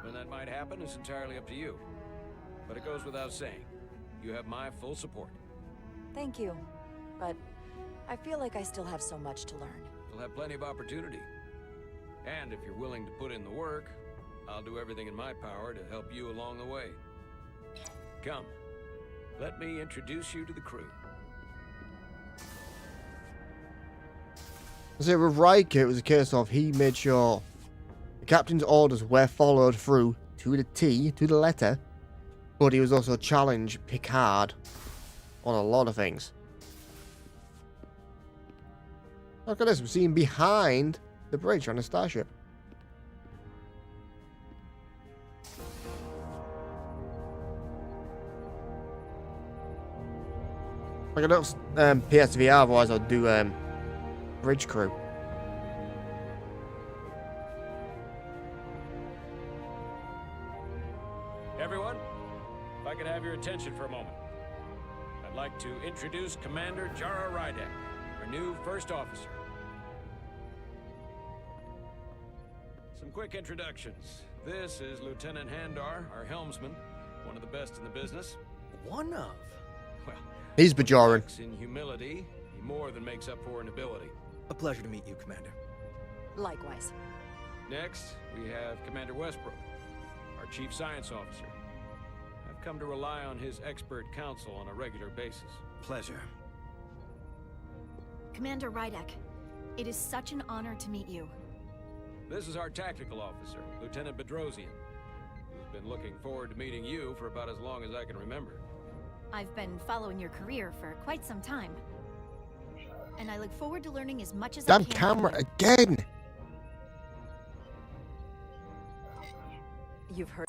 Speaker 6: When that might happen is entirely up to you. But it goes without saying, you have my full support.
Speaker 8: Thank you, but I feel like I still have so much to learn.
Speaker 6: You'll have plenty of opportunity. And if you're willing to put in the work, I'll do everything in my power to help you along the way. Come, let me introduce you to the crew.
Speaker 1: So with Riker, it was a case of he made sure the captain's orders were followed through to the T, to the letter, but he was also challenged Picard on a lot of things. Look at this, we're seeing behind the bridge on a starship. Like I don't PSVR, otherwise I'd do bridge crew.
Speaker 6: Everyone, if I could have your attention for a moment. I'd like to introduce Commander Jara Rydek, our new first officer. Some quick introductions. This is Lieutenant Handar, our helmsman, one of the best in the business.
Speaker 7: One of?
Speaker 6: Well,
Speaker 1: he's Bajoran.
Speaker 6: In humility, he more than makes up for in ability.
Speaker 7: A pleasure to meet you, Commander.
Speaker 8: Likewise.
Speaker 6: Next, we have Commander Westbrook, our Chief Science Officer. I've come to rely on his expert counsel on a regular basis.
Speaker 7: Pleasure.
Speaker 16: Commander Rydek, it is such an honor to meet you.
Speaker 6: This is our tactical officer, Lieutenant Bedrosian, who's been looking forward to meeting you for about as long as I can remember.
Speaker 16: I've been following your career for quite some time, and I look forward to learning as much as I
Speaker 1: Damn
Speaker 16: can.
Speaker 1: camera again!
Speaker 8: You've heard.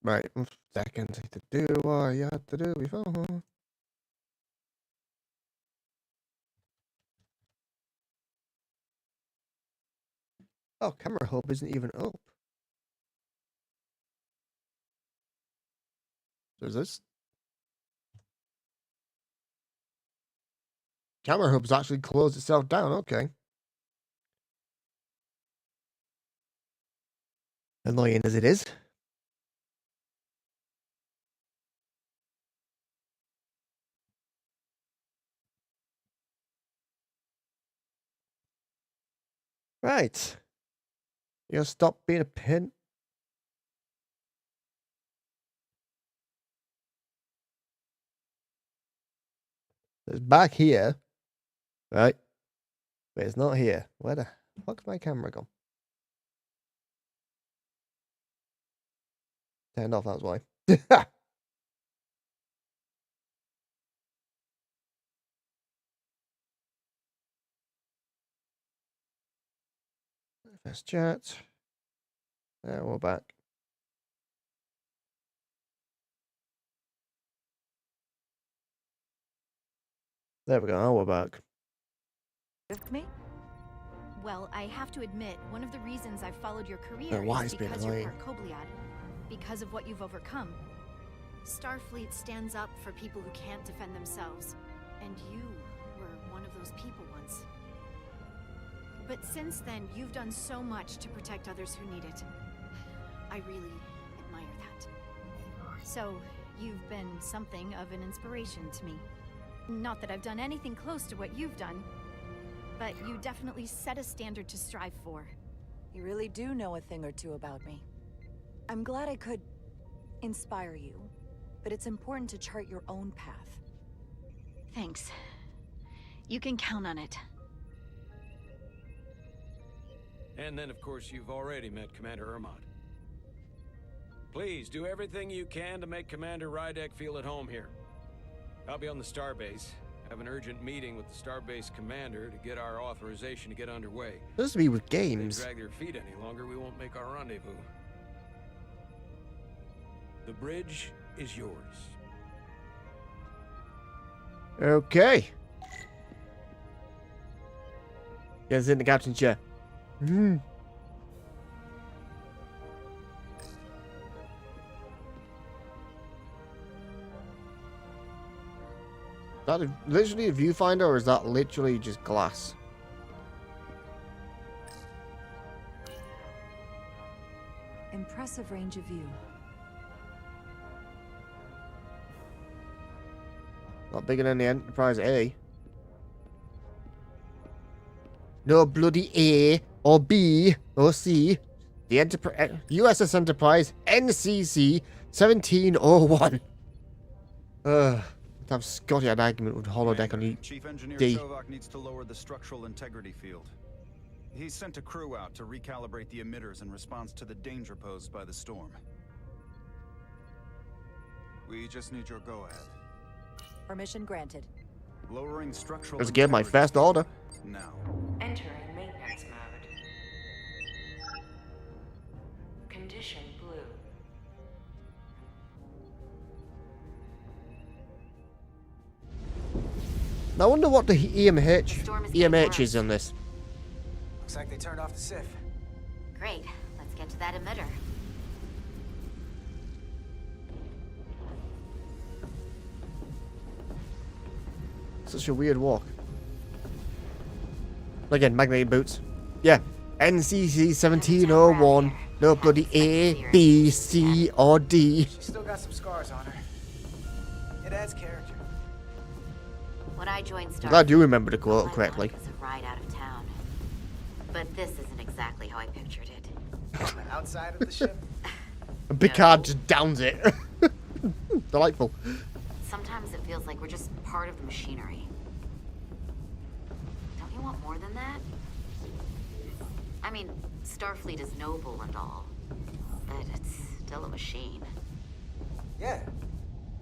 Speaker 1: Right, seconds to do what you have to do before. Oh, camera hub isn't even up. There's this. Camera hub's actually closed itself down, okay. Annoying as it is. Right. You gotta stop being a pin. It's back here. Right. But it's not here. Where the fuck's my camera gone? Turned off, that's why. First chat. There, we're back. There we go, now we're back.
Speaker 8: With me?
Speaker 16: Well, I have to admit, one of the reasons I've followed your career
Speaker 1: Their
Speaker 16: is
Speaker 1: wise bit
Speaker 16: because you're
Speaker 1: annoying.
Speaker 16: part Kobliad, because of what you've overcome. Starfleet stands up for people who can't defend themselves, and you were one of those people once. But since then, you've done so much to protect others who need it. I really admire that. So, you've been something of an inspiration to me. Not that I've done anything close to what you've done, but you definitely set a standard to strive for.
Speaker 8: You really do know a thing or two about me. I'm glad I could inspire you, but it's important to chart your own path.
Speaker 16: Thanks. You can count on it.
Speaker 6: And then, of course, you've already met Commander Ermont. Please, do everything you can to make Commander Rydek feel at home here. I'll be on the starbase. I have an urgent meeting with the starbase commander to get our authorization to get underway.
Speaker 1: This to be with
Speaker 6: If they
Speaker 1: games.
Speaker 6: drag their feet any longer, we won't make our rendezvous. The bridge is yours.
Speaker 1: Okay. Gets in the captain's chair. that literally a viewfinder, or is that literally just glass?
Speaker 8: Impressive range of view.
Speaker 1: Not bigger than the Enterprise A. No bloody A or B or C. The USS Enterprise NCC 1701. Have Scotty had an argument with holodeck on
Speaker 12: Chief Engineer
Speaker 1: D.
Speaker 12: Chovak needs to lower the structural integrity field. He's sent a crew out to recalibrate the emitters in response to the danger posed by the storm. We just need your go-ahead.
Speaker 8: Permission granted.
Speaker 12: Lowering structural
Speaker 1: Let's get my
Speaker 12: integrity
Speaker 1: first order.
Speaker 12: now.
Speaker 17: Entering maintenance mode. Condition blue.
Speaker 1: I wonder what the EMH is on this.
Speaker 13: Looks like they turned off the SIF.
Speaker 14: Great. Let's get to that emitter.
Speaker 1: Such a weird walk. Again, magnetic boots. Yeah. NCC 1701. No bloody A, B, C, or D.
Speaker 13: She's still got some scars on her. It adds character.
Speaker 14: When I joined Star,
Speaker 1: I'm glad you remember the quote correctly.
Speaker 14: it was a ride out of town. But this isn't exactly how I pictured it.
Speaker 13: On the outside of the ship?
Speaker 1: Picard just downs it. Delightful.
Speaker 14: Sometimes it feels like we're just part of the machinery. Don't you want more than that? I mean, Starfleet is noble and all, but it's still a machine.
Speaker 13: Yeah,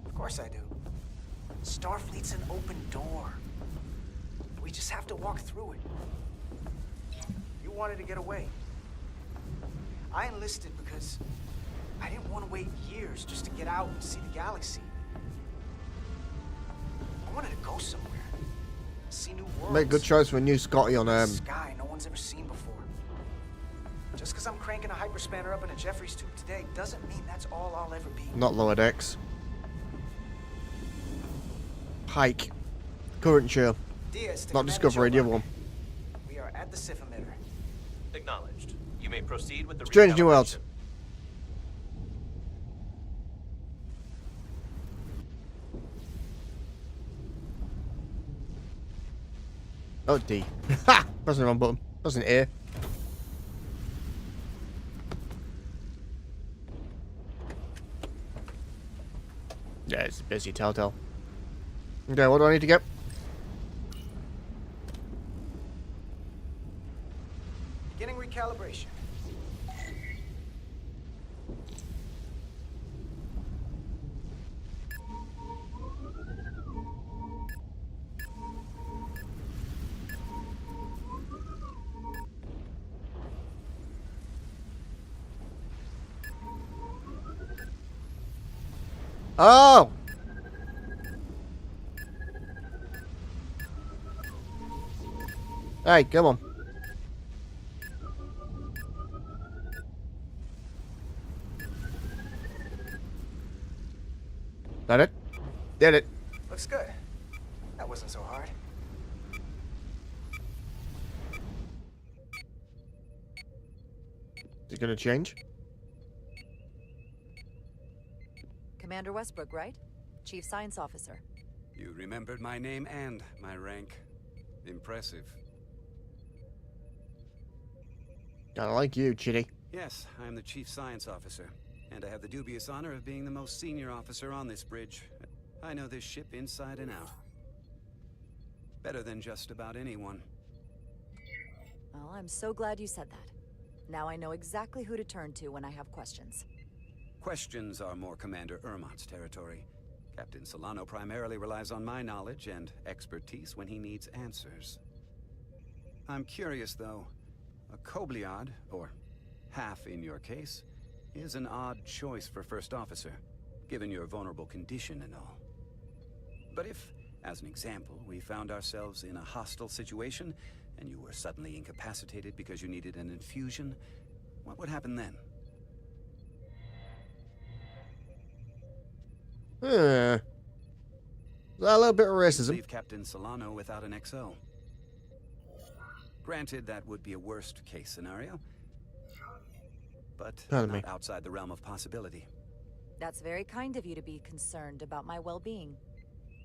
Speaker 13: of course I do. Starfleet's an open door. We just have to walk through it. You wanted to get away. I enlisted because I didn't want to wait years just to get out and see the galaxy. I wanted to go somewhere. See new worlds.
Speaker 1: Make a good choice for a new Scotty on
Speaker 13: Sky no one's ever seen before. Just because I'm cranking a hyperspanner up in a Jeffries tube today doesn't mean that's all I'll ever be.
Speaker 1: not lower decks. Pike. Current show. Not Discovery, the other one.
Speaker 13: We are at the SIF emitter.
Speaker 9: Acknowledged. You may proceed with the
Speaker 1: Strange New Worlds. Oh, D. Ha! Pressing the wrong button. Pressing A. Yeah, it's busy telltale. Okay, what do I need to get?
Speaker 13: Beginning recalibration.
Speaker 1: Oh! Hey, come on. That it? Did it.
Speaker 13: Looks good. That wasn't so hard.
Speaker 1: Is it gonna change?
Speaker 8: Commander Westbrook, right? Chief Science Officer.
Speaker 18: You remembered my name and my rank. Impressive.
Speaker 1: Kinda like you, Chitty.
Speaker 18: Yes, I'm the Chief Science Officer, and I have the dubious honor of being the most senior officer on this bridge. I know this ship inside and out. Better than just about anyone.
Speaker 8: Well, I'm so glad you said that. Now I know exactly who to turn to when I have questions.
Speaker 18: Questions are more Commander Ermont's territory. Captain Solano primarily relies on my knowledge and expertise when he needs answers. I'm curious, though. A Kobliad, or half in your case, is an odd choice for First Officer, given your vulnerable condition and all. But if, as an example, we found ourselves in a hostile situation, and you were suddenly incapacitated because you needed an infusion, what would happen then?
Speaker 1: A little bit of racism.
Speaker 18: Leave Captain Solano without an XO. Granted, that would be a worst-case scenario, but not outside the realm of possibility.
Speaker 8: That's very kind of you to be concerned about my well-being.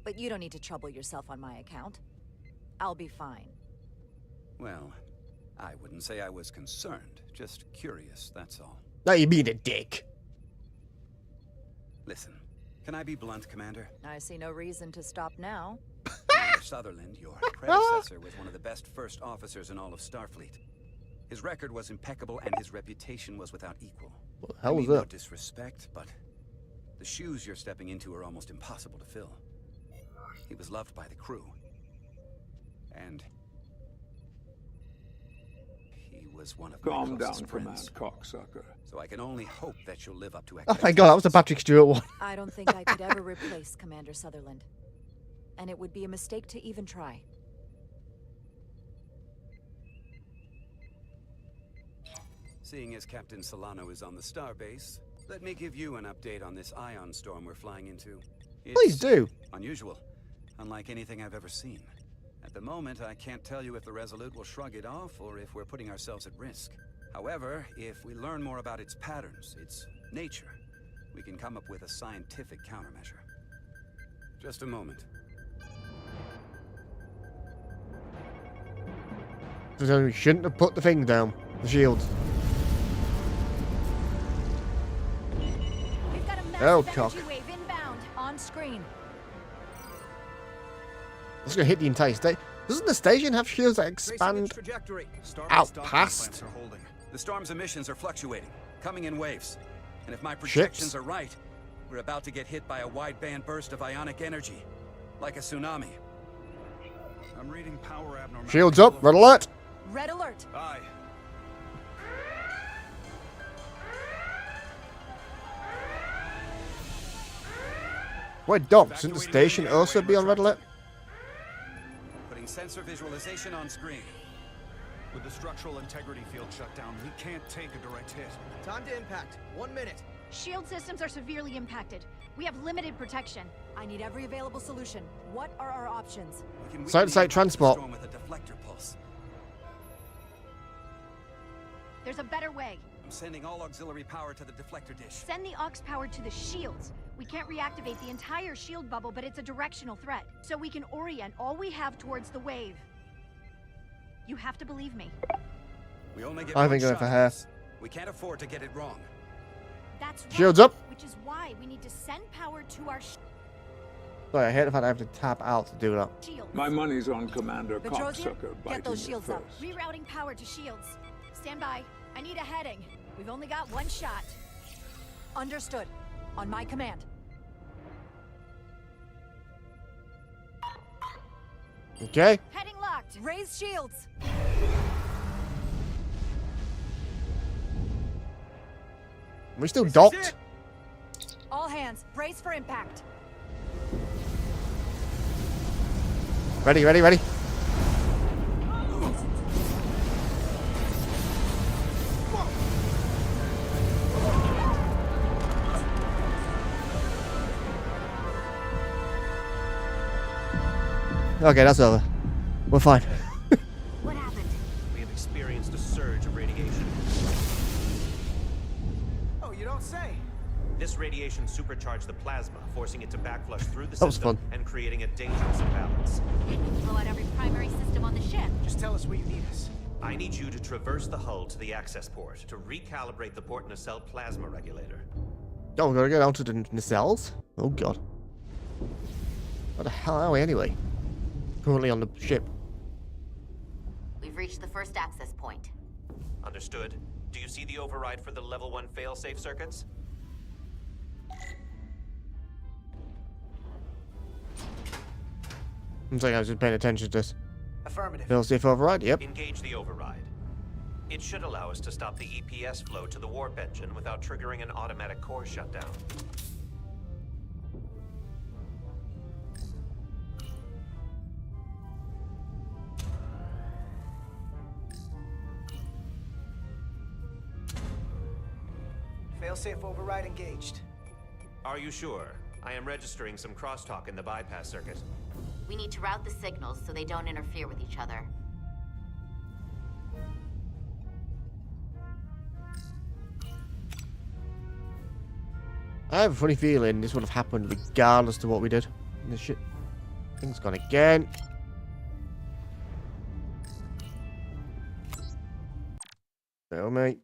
Speaker 8: But you don't need to trouble yourself on my account. I'll be fine.
Speaker 18: Well, I wouldn't say I was concerned, just curious, that's all.
Speaker 1: No, you mean a dick.
Speaker 18: Listen, can I be blunt, Commander?
Speaker 8: I see no reason to stop now.
Speaker 18: Commander Sutherland, your predecessor, was one of the best first officers in all of Starfleet. His record was impeccable and his reputation was without equal.
Speaker 1: What the hell was
Speaker 18: No
Speaker 1: that?
Speaker 18: disrespect, but the shoes you're stepping into are almost impossible to fill. He was loved by the crew. And he was one of my closest friends.
Speaker 19: Cocksucker.
Speaker 18: So I can only hope that you'll live up to
Speaker 1: Oh
Speaker 18: expectations.
Speaker 1: my god, that was the Patrick Stewart one.
Speaker 8: I don't think I could ever replace Commander Sutherland. And it would be a mistake to even try.
Speaker 18: Seeing as Captain Solano is on the starbase, let me give you an update on this ion storm we're flying into.
Speaker 1: Please do.
Speaker 18: Unusual, unlike anything I've ever seen. At the moment, I can't tell you if the Resolute will shrug it off or if we're putting ourselves at risk. However, if we learn more about its patterns, its nature, we can come up with a scientific countermeasure. Just a moment.
Speaker 1: So we shouldn't have put the thing down. The shields.
Speaker 8: We've got a
Speaker 1: Oh,
Speaker 8: massive
Speaker 1: cock.
Speaker 8: energy wave inbound on screen.
Speaker 1: It's gonna hit the entire station. Doesn't the station have shields that expand out past?
Speaker 18: The storm's emissions are fluctuating, coming in waves. And if my projections are right, we're about to get hit by a wideband burst of ionic energy, like a tsunami.
Speaker 12: I'm reading power abnormalities.
Speaker 1: Shields up, red alert!
Speaker 8: Red alert.
Speaker 12: Aye.
Speaker 1: Wait, Doc, shouldn't the station also be on red alert?
Speaker 18: Putting sensor visualization on screen.
Speaker 12: With the structural integrity field shut down, we can't take a direct hit.
Speaker 13: Time to impact. 1 minute.
Speaker 16: Shield systems are severely impacted. We have limited protection.
Speaker 8: I need every available solution. What are our options?
Speaker 1: Site-to-site transport.
Speaker 18: With a deflector pulse.
Speaker 16: There's a better way.
Speaker 18: I'm sending all auxiliary power to the deflector dish.
Speaker 16: Send the aux power to the shields. We can't reactivate the entire shield bubble, but it's a directional threat. So we can orient all we have towards the wave. You have to believe me.
Speaker 18: We only get
Speaker 1: I
Speaker 18: one
Speaker 1: think
Speaker 18: shot
Speaker 1: for
Speaker 18: at
Speaker 1: her.
Speaker 18: this. We can't afford to get it wrong.
Speaker 16: That's right,
Speaker 1: Shields up.
Speaker 16: which is why we need to send power to our
Speaker 1: Sorry, I hate the fact I have to tap out to do that.
Speaker 16: shields.
Speaker 19: My money's on Commander
Speaker 8: Petrosian,
Speaker 19: Cocksucker
Speaker 8: get
Speaker 19: biting
Speaker 8: those
Speaker 19: me
Speaker 8: shields up.
Speaker 19: first.
Speaker 16: Rerouting power to shields. Stand by. I need a heading. We've only got one shot.
Speaker 8: Understood. On my command.
Speaker 1: Okay.
Speaker 16: Heading locked.
Speaker 8: Raise shields.
Speaker 1: We're still docked.
Speaker 8: All hands, brace for impact.
Speaker 1: Ready, ready, ready. Okay, that's over. We're fine.
Speaker 16: What happened?
Speaker 9: We have experienced a surge of radiation.
Speaker 13: Oh, you don't say.
Speaker 9: This radiation supercharged the plasma, forcing it to backflush through the
Speaker 1: That was
Speaker 9: system
Speaker 1: fun.
Speaker 9: and creating a dangerous imbalance.
Speaker 16: Blow out every primary system on the ship.
Speaker 13: Just tell us where you need us.
Speaker 9: I need you to traverse the hull to the access port to recalibrate the port nacelle plasma regulator.
Speaker 1: Oh, we gotta go down to the nacelles? Oh god. Where the hell are we anyway? Currently on the ship.
Speaker 14: We've reached the first access point.
Speaker 9: Understood. Do you see the override for the level 1 failsafe circuits?
Speaker 1: I'm saying I was just paying attention to this.
Speaker 13: Affirmative.
Speaker 1: Failsafe override, yep.
Speaker 9: Engage the override. It should allow us to stop the EPS flow to the warp engine without triggering an automatic core shutdown.
Speaker 13: Failsafe override engaged.
Speaker 9: Are you sure? I am registering some crosstalk in the bypass circuit.
Speaker 14: We need to route the signals so they don't interfere with each other.
Speaker 1: I have a funny feeling this would have happened regardless to what we did. This shit. Thing's gone again. No, mate.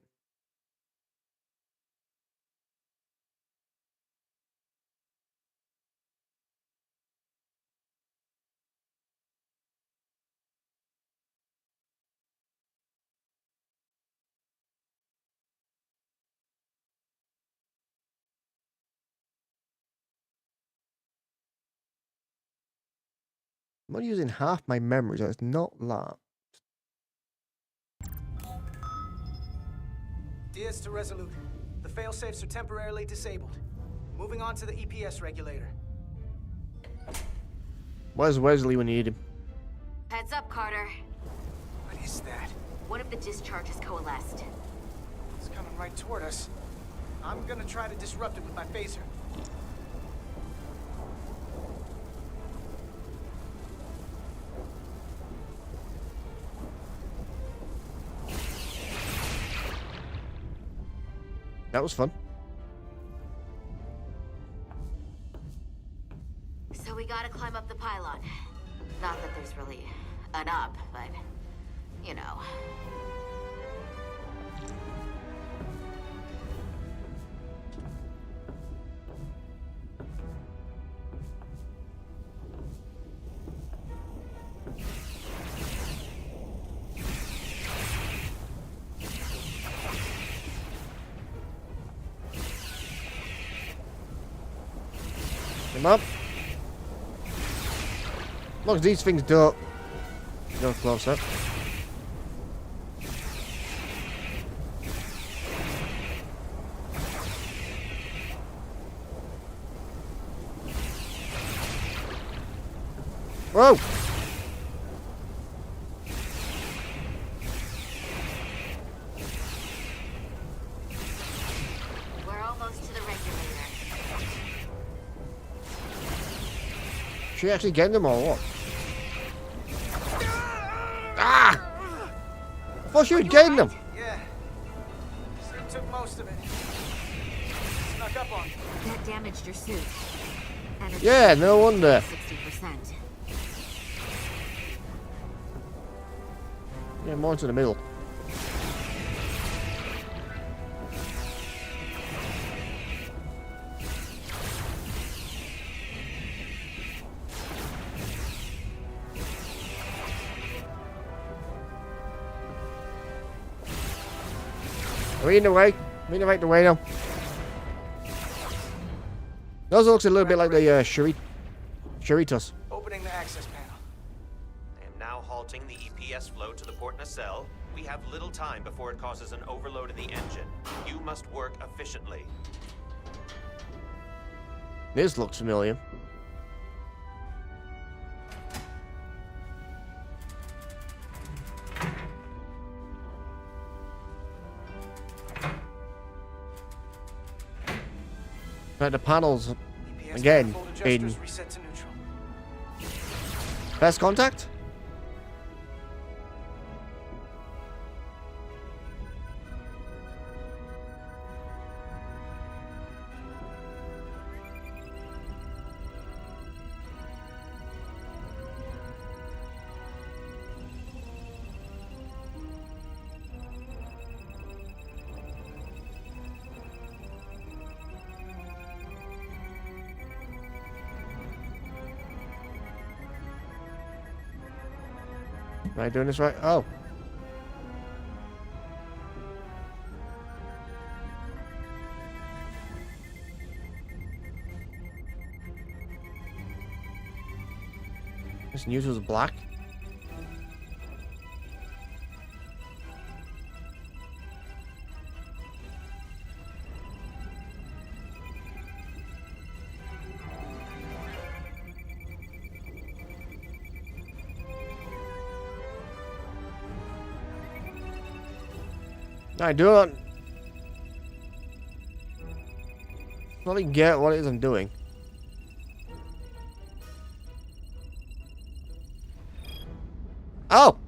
Speaker 1: I'm not using half my memory, so it's not that.
Speaker 13: Diaz to Resolute. The failsafes are temporarily disabled. Moving on to the EPS regulator.
Speaker 1: Where's Wesley when you need him?
Speaker 14: Heads up, Carter.
Speaker 13: What is that?
Speaker 14: One of the discharges coalesced.
Speaker 13: It's coming right toward us. I'm gonna try to disrupt it with my phaser.
Speaker 1: That was fun.
Speaker 14: So we gotta climb up the pylon. Not that there's really an up, but, you know.
Speaker 1: Him up. As long as these things don't go closer. Whoa!
Speaker 14: We're almost to the regulator.
Speaker 1: She actually getting them or what? Ah! I thought she was getting them.
Speaker 13: Yeah. Still took most of it. Snuck up on me.
Speaker 14: That damaged your suit. Energy
Speaker 1: Yeah, no wonder.
Speaker 14: 60%.
Speaker 1: Yeah, more into the middle. Are we in the way? Are we in the right way now? Those looks a little bit like the Cheritos.
Speaker 13: Opening the access panel.
Speaker 9: I am now halting the EPS flow to the port nacelle. We have little time before it causes an overload in the engine. You must work efficiently.
Speaker 1: This looks familiar. Right, the panels again in
Speaker 13: Reset to neutral.
Speaker 1: best contact. Am I doing this right? Oh. This news was black. I don't really get what it is I'm doing. Oh!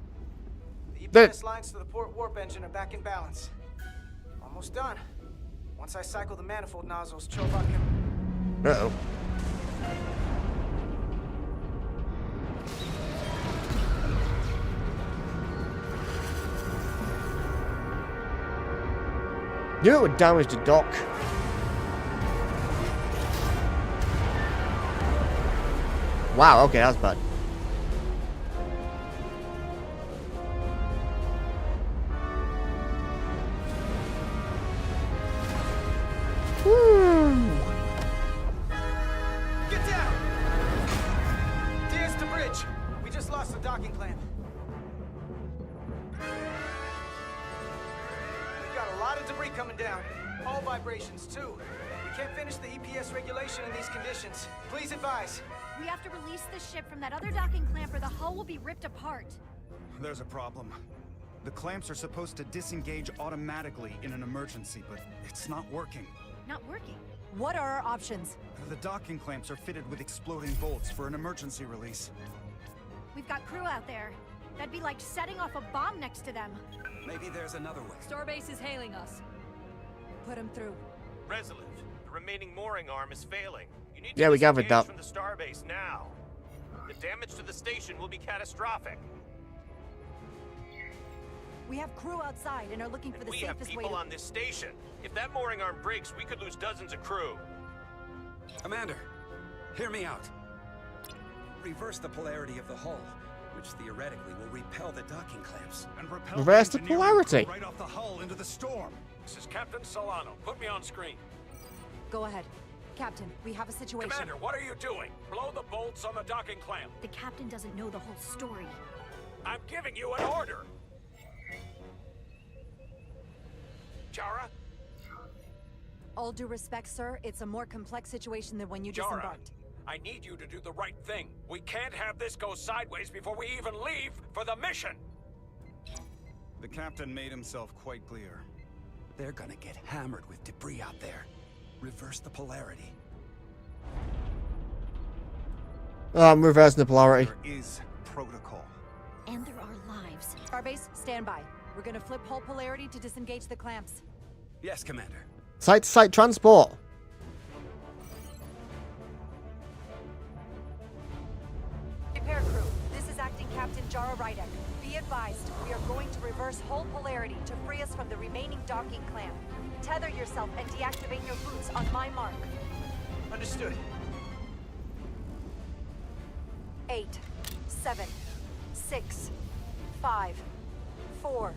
Speaker 13: The EPS lines to the port warp engine are back in balance. Almost done. Once I cycle the manifold nozzles, Chovak can...
Speaker 1: Uh-oh. You know it would damage the dock. Wow, okay, that's bad.
Speaker 13: Get down! Diaz to bridge. We just lost the docking clamp. We've got a lot of debris coming down. Hull vibrations, too. We can't finish the EPS regulation in these conditions. Please advise.
Speaker 16: We have to release the ship from that other docking clamp or the hull will be ripped apart.
Speaker 12: There's a problem. The clamps are supposed to disengage automatically in an emergency, but it's not working.
Speaker 16: Not working?
Speaker 8: What are our options?
Speaker 12: The docking clamps are fitted with exploding bolts for an emergency release.
Speaker 16: We've got crew out there. That'd be like setting off a bomb next to them.
Speaker 18: Maybe there's another way.
Speaker 15: Starbase is hailing us.
Speaker 8: Put him through.
Speaker 9: Resolute, the remaining mooring arm is failing. You need
Speaker 1: Yeah,
Speaker 9: to
Speaker 1: we gathered
Speaker 9: disengage
Speaker 1: that.
Speaker 9: from the starbase now. The damage to the station will be catastrophic.
Speaker 8: We have crew outside and are looking for the
Speaker 9: We have
Speaker 8: safest way
Speaker 9: people
Speaker 8: to...
Speaker 9: on this station. If that mooring arm breaks, we could lose dozens of crew.
Speaker 18: Commander, hear me out. Reverse the polarity of the hull, which theoretically will repel the docking clamps.
Speaker 12: And repel
Speaker 1: Reverse the
Speaker 12: engineering
Speaker 1: polarity.
Speaker 12: crew right off the hull into the storm.
Speaker 6: This is Captain Solano. Put me on screen.
Speaker 8: Go ahead. Captain, we have a situation.
Speaker 6: Commander, what are you doing? Blow the bolts on the docking clamp.
Speaker 16: The captain doesn't know the whole story.
Speaker 6: I'm giving you an order. Jara?
Speaker 8: All due respect, sir, it's a more complex situation than when you
Speaker 6: Jara,
Speaker 8: disembarked.
Speaker 6: I need you to do the right thing. We can't have this go sideways before we even leave for the mission.
Speaker 12: The captain made himself quite clear.
Speaker 18: They're gonna get hammered with debris out there. Reverse the polarity.
Speaker 1: Oh, I'm reversing the polarity.
Speaker 12: There is protocol.
Speaker 16: And there are lives.
Speaker 8: Starbase, stand by. We're gonna flip hull polarity to disengage the clamps.
Speaker 18: Yes, Commander.
Speaker 1: Site-to-site transport.
Speaker 8: Repair crew, this is Acting Captain Jara Rydek. Be advised, we are going to reverse hull polarity to free us from the remaining docking clamp. Tether yourself and deactivate your boots on my mark.
Speaker 13: Understood.
Speaker 8: 8, 7, 6, 5, 4,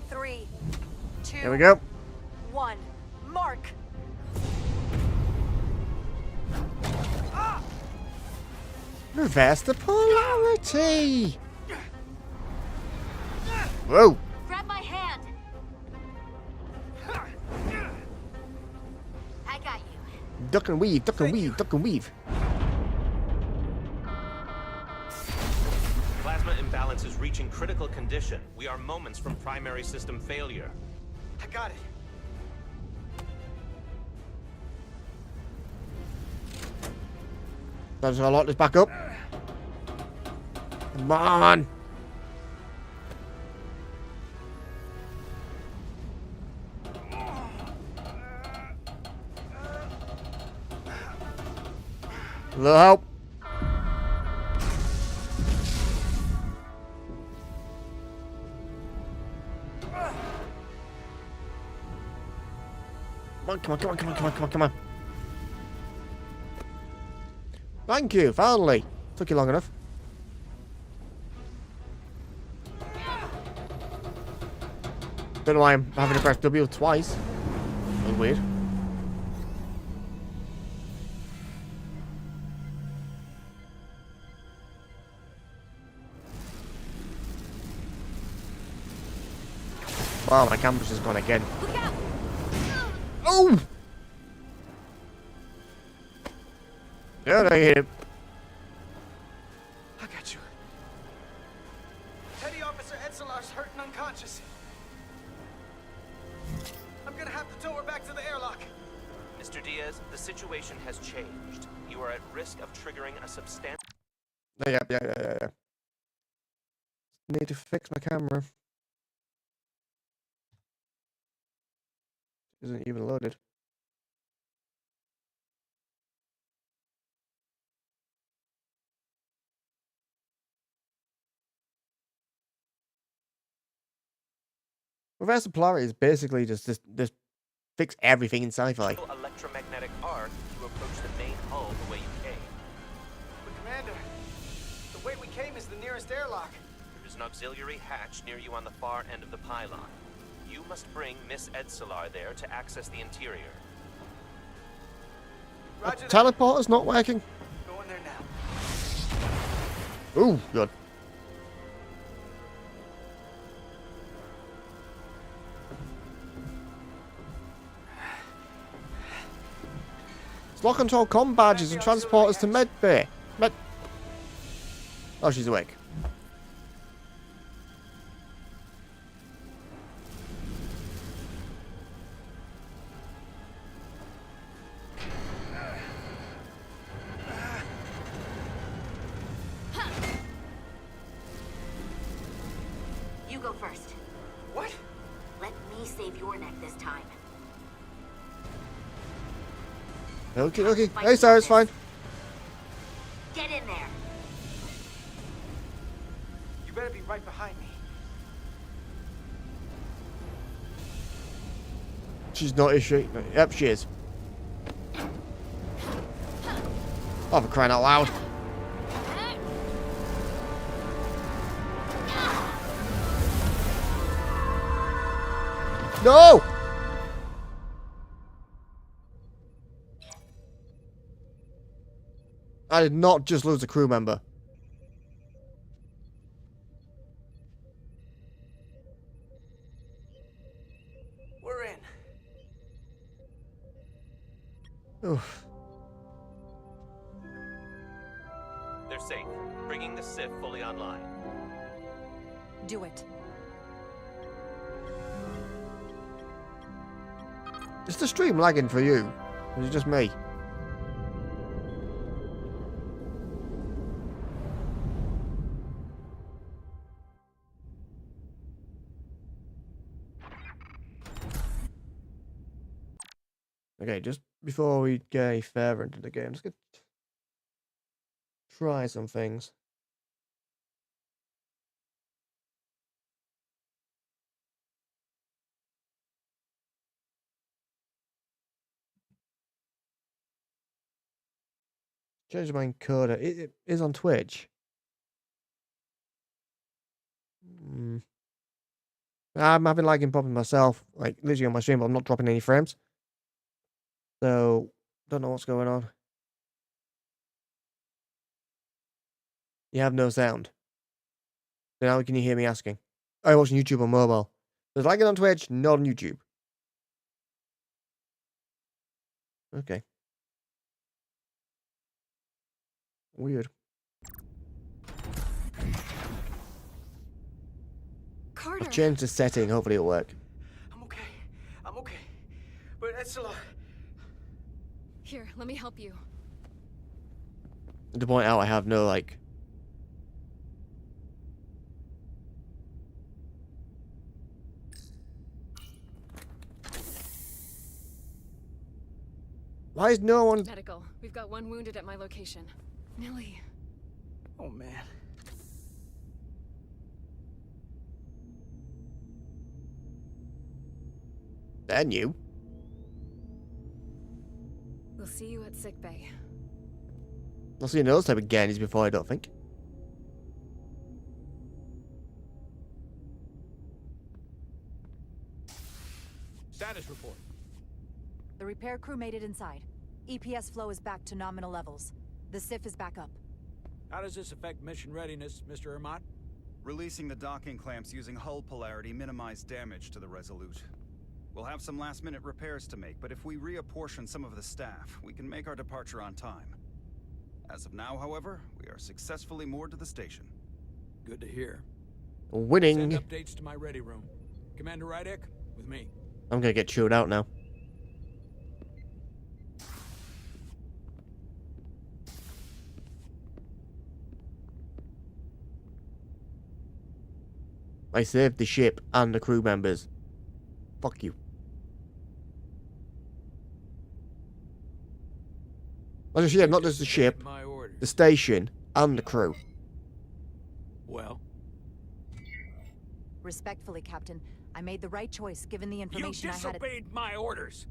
Speaker 8: 3, 2,
Speaker 1: Here we go.
Speaker 8: 1. Mark!
Speaker 1: Reverse the polarity. Whoa.
Speaker 16: Grab my hand! I got you.
Speaker 1: Duck and weave, duck and weave, duck and weave.
Speaker 9: Plasma imbalance is reaching critical condition. We are moments from primary system failure.
Speaker 13: I got it.
Speaker 1: I'm just gonna lock this back up. Come on. A little help. Come on, come on, come on, come on, come on, come on. Thank you, finally. Took you long enough. Don't know why I'm having to press W twice. That was weird. Wow, my camera's just gone again. Oh! Yeah, I hit him.
Speaker 13: I got you. Petty Officer Etzelar's hurt and unconscious. I'm gonna have to tow her back to the airlock.
Speaker 9: Mr. Diaz, the situation has changed. You are at risk of triggering a substantial...
Speaker 1: Yeah. Need to fix my camera. Isn't even loaded. Reversal polarity is basically just fix everything in sci-fi.
Speaker 9: Electromagnetic arc to approach the main hull the way you came.
Speaker 13: But Commander, the way we came is the nearest airlock.
Speaker 9: There's an auxiliary hatch near you on the far end of the pylon. You must bring Miss Edsolar there to access the interior.
Speaker 13: Roger that.
Speaker 1: Teleporter's not working.
Speaker 13: Go in there now.
Speaker 1: Ooh, good. Slot control comm badges and transporters to med bay. Oh, she's awake.
Speaker 14: You go first.
Speaker 13: What?
Speaker 14: Let me save your neck this time.
Speaker 1: Okay. Hey, Sarah, it's fine.
Speaker 14: Get in there.
Speaker 13: You better be right behind me.
Speaker 1: She's not, is she? Yep, she is. Oh, for crying out loud. No! I did not just lose a crew member.
Speaker 13: We're in.
Speaker 1: Oof.
Speaker 9: They're safe, bringing the Sif fully online.
Speaker 8: Do it.
Speaker 1: Is the stream lagging for you? Or is it just me? Okay, just before we get any further into the game, just gonna try some things. Change my encoder. It is on Twitch. I'm having lagging problems myself, like literally on my stream, but I'm not dropping any frames. So, don't know what's going on. You have no sound. Then how can you hear me asking? Are you watching YouTube on mobile? There's lagging on Twitch, not on YouTube. Okay. Weird.
Speaker 15: Carter.
Speaker 1: I've changed the setting, hopefully it'll work.
Speaker 13: I'm okay. But Edsolar.
Speaker 15: Here, let me help you.
Speaker 1: To point out, I have no, like... Why is no one...
Speaker 15: Medical. We've got one wounded at my location. Millie.
Speaker 13: Oh, man.
Speaker 1: And you?
Speaker 15: We'll see you at sickbay.
Speaker 1: I'll see those type of Guernsey before, I don't think.
Speaker 2: Status report.
Speaker 8: The repair crew made it inside. EPS flow is back to nominal levels. The SIF is back up.
Speaker 2: How does this affect mission readiness, Mr. Ermont?
Speaker 12: Releasing the docking clamps using hull polarity minimized damage to the Resolute. We'll have some last-minute repairs to make, but if we reapportion some of the staff, we can make our departure on time. As of now, however, we are successfully moored to the station.
Speaker 2: Good to hear.
Speaker 1: Winning.
Speaker 2: Send updates to my ready room. Commander Rydek, with me.
Speaker 1: I'm gonna get chewed out now. I saved the ship and the crew members. Fuck you. Not just, yeah, not just the ship, the station, and the crew.
Speaker 6: Well?
Speaker 8: Respectfully, Captain, I made the right choice given the information
Speaker 6: You
Speaker 8: I had.
Speaker 6: disobeyed my orders!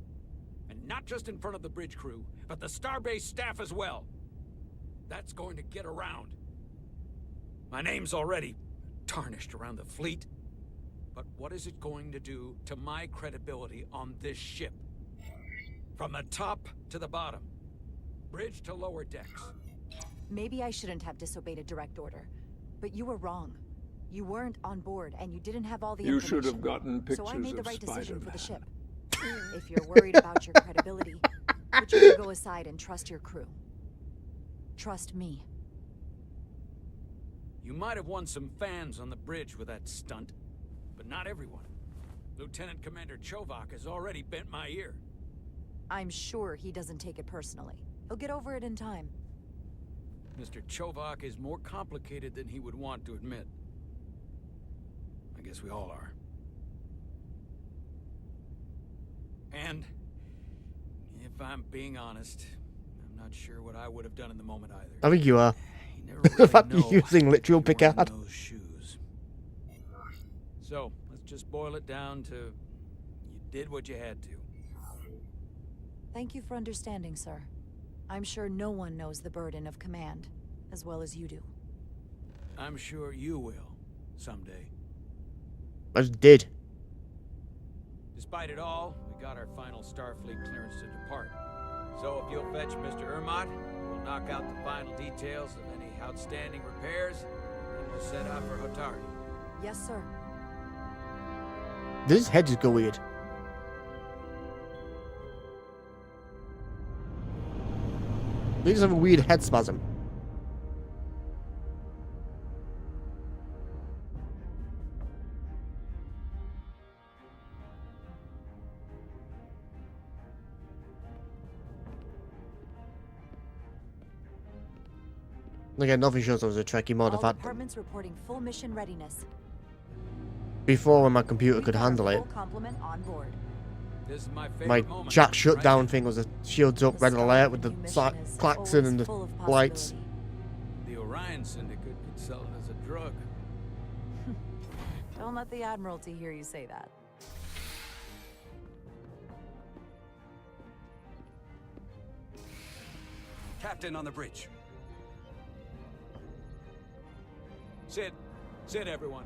Speaker 6: And not just in front of the bridge crew, but the Starbase staff as well. That's going to get around. My name's already tarnished around the fleet. But what is it going to do to my credibility on this ship? From the top to the bottom. Bridge to lower decks.
Speaker 8: Maybe I shouldn't have disobeyed a direct order, but you were wrong. You weren't on board, and you didn't have all the
Speaker 19: You
Speaker 8: information.
Speaker 19: should have gotten pictures
Speaker 8: so I made the
Speaker 19: of
Speaker 8: right decision for the
Speaker 19: Spider-Man.
Speaker 8: ship. If you're worried about your credibility, put your ego aside and trust your crew. Trust me.
Speaker 6: You might have won some fans on the bridge with that stunt, but not everyone. Lieutenant Commander Chovak has already bent my ear.
Speaker 8: I'm sure he doesn't take it personally. He'll get over it in time.
Speaker 6: Mr. Chovak is more complicated than he would want to admit. I guess we all are. And, if I'm being honest, I'm not sure what I would have done in the moment either.
Speaker 1: I think you are.
Speaker 6: You never
Speaker 1: The
Speaker 6: really
Speaker 1: fact
Speaker 6: know
Speaker 1: you're using literal
Speaker 6: if you're wearing
Speaker 1: Picard.
Speaker 6: those shoes. So, let's just boil it down to you did what you had to.
Speaker 8: Thank you for understanding, sir. I'm sure no one knows the burden of command as well as you do.
Speaker 6: I'm sure you will, someday.
Speaker 1: I just did.
Speaker 6: Despite it all, we got our final Starfleet clearance to depart. So if you'll fetch Mr. Ermont, we'll knock out the final details of any outstanding repairs, and we'll set out for Hotari.
Speaker 8: Yes, sir.
Speaker 1: Does his head just go weird? He just have a weird head spasm. Again, nothing shows I was a Trekkie mod.
Speaker 8: All
Speaker 1: I've had
Speaker 8: departments reporting full mission readiness.
Speaker 1: before when my computer could handle it.
Speaker 8: Full complement on board.
Speaker 6: This is my favorite
Speaker 1: My
Speaker 6: moment.
Speaker 1: chat shutdown thing was a shields up, red alert with the klaxon and the lights.
Speaker 6: The Orion Syndicate could sell it as a drug.
Speaker 8: Don't let the Admiralty hear you say that.
Speaker 18: Captain on the bridge.
Speaker 6: Sit. Sit, everyone.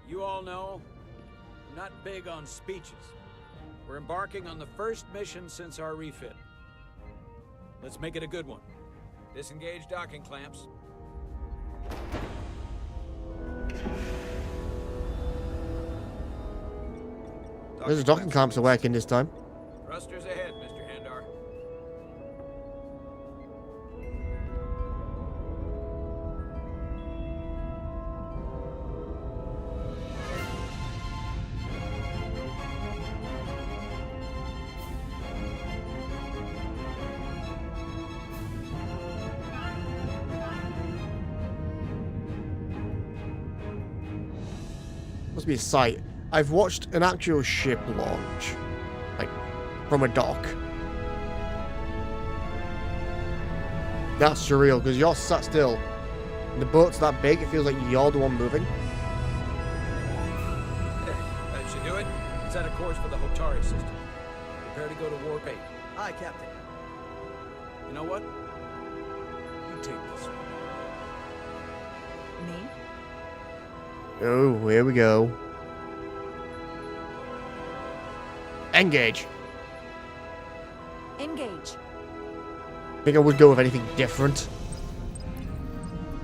Speaker 6: You all know, I'm not big on speeches. We're embarking on the first mission since our refit. Let's make it a good one. Disengage docking clamps.
Speaker 1: There's a docking clamps are working this time.
Speaker 6: Thrusters ahead, Mr. Handar.
Speaker 1: Must be a sight. I've watched an actual ship launch, like, from a dock. That's surreal, because you're sat still, and the boat's that big, it feels like you're the one moving.
Speaker 6: There, that should do it. Set a course for the Hotari system. Prepare to go to Warp 8.
Speaker 13: Aye, Captain.
Speaker 6: You know what? You take this one.
Speaker 8: Me?
Speaker 1: Oh, here we go. Engage.
Speaker 8: Engage.
Speaker 1: Think I would go with anything different.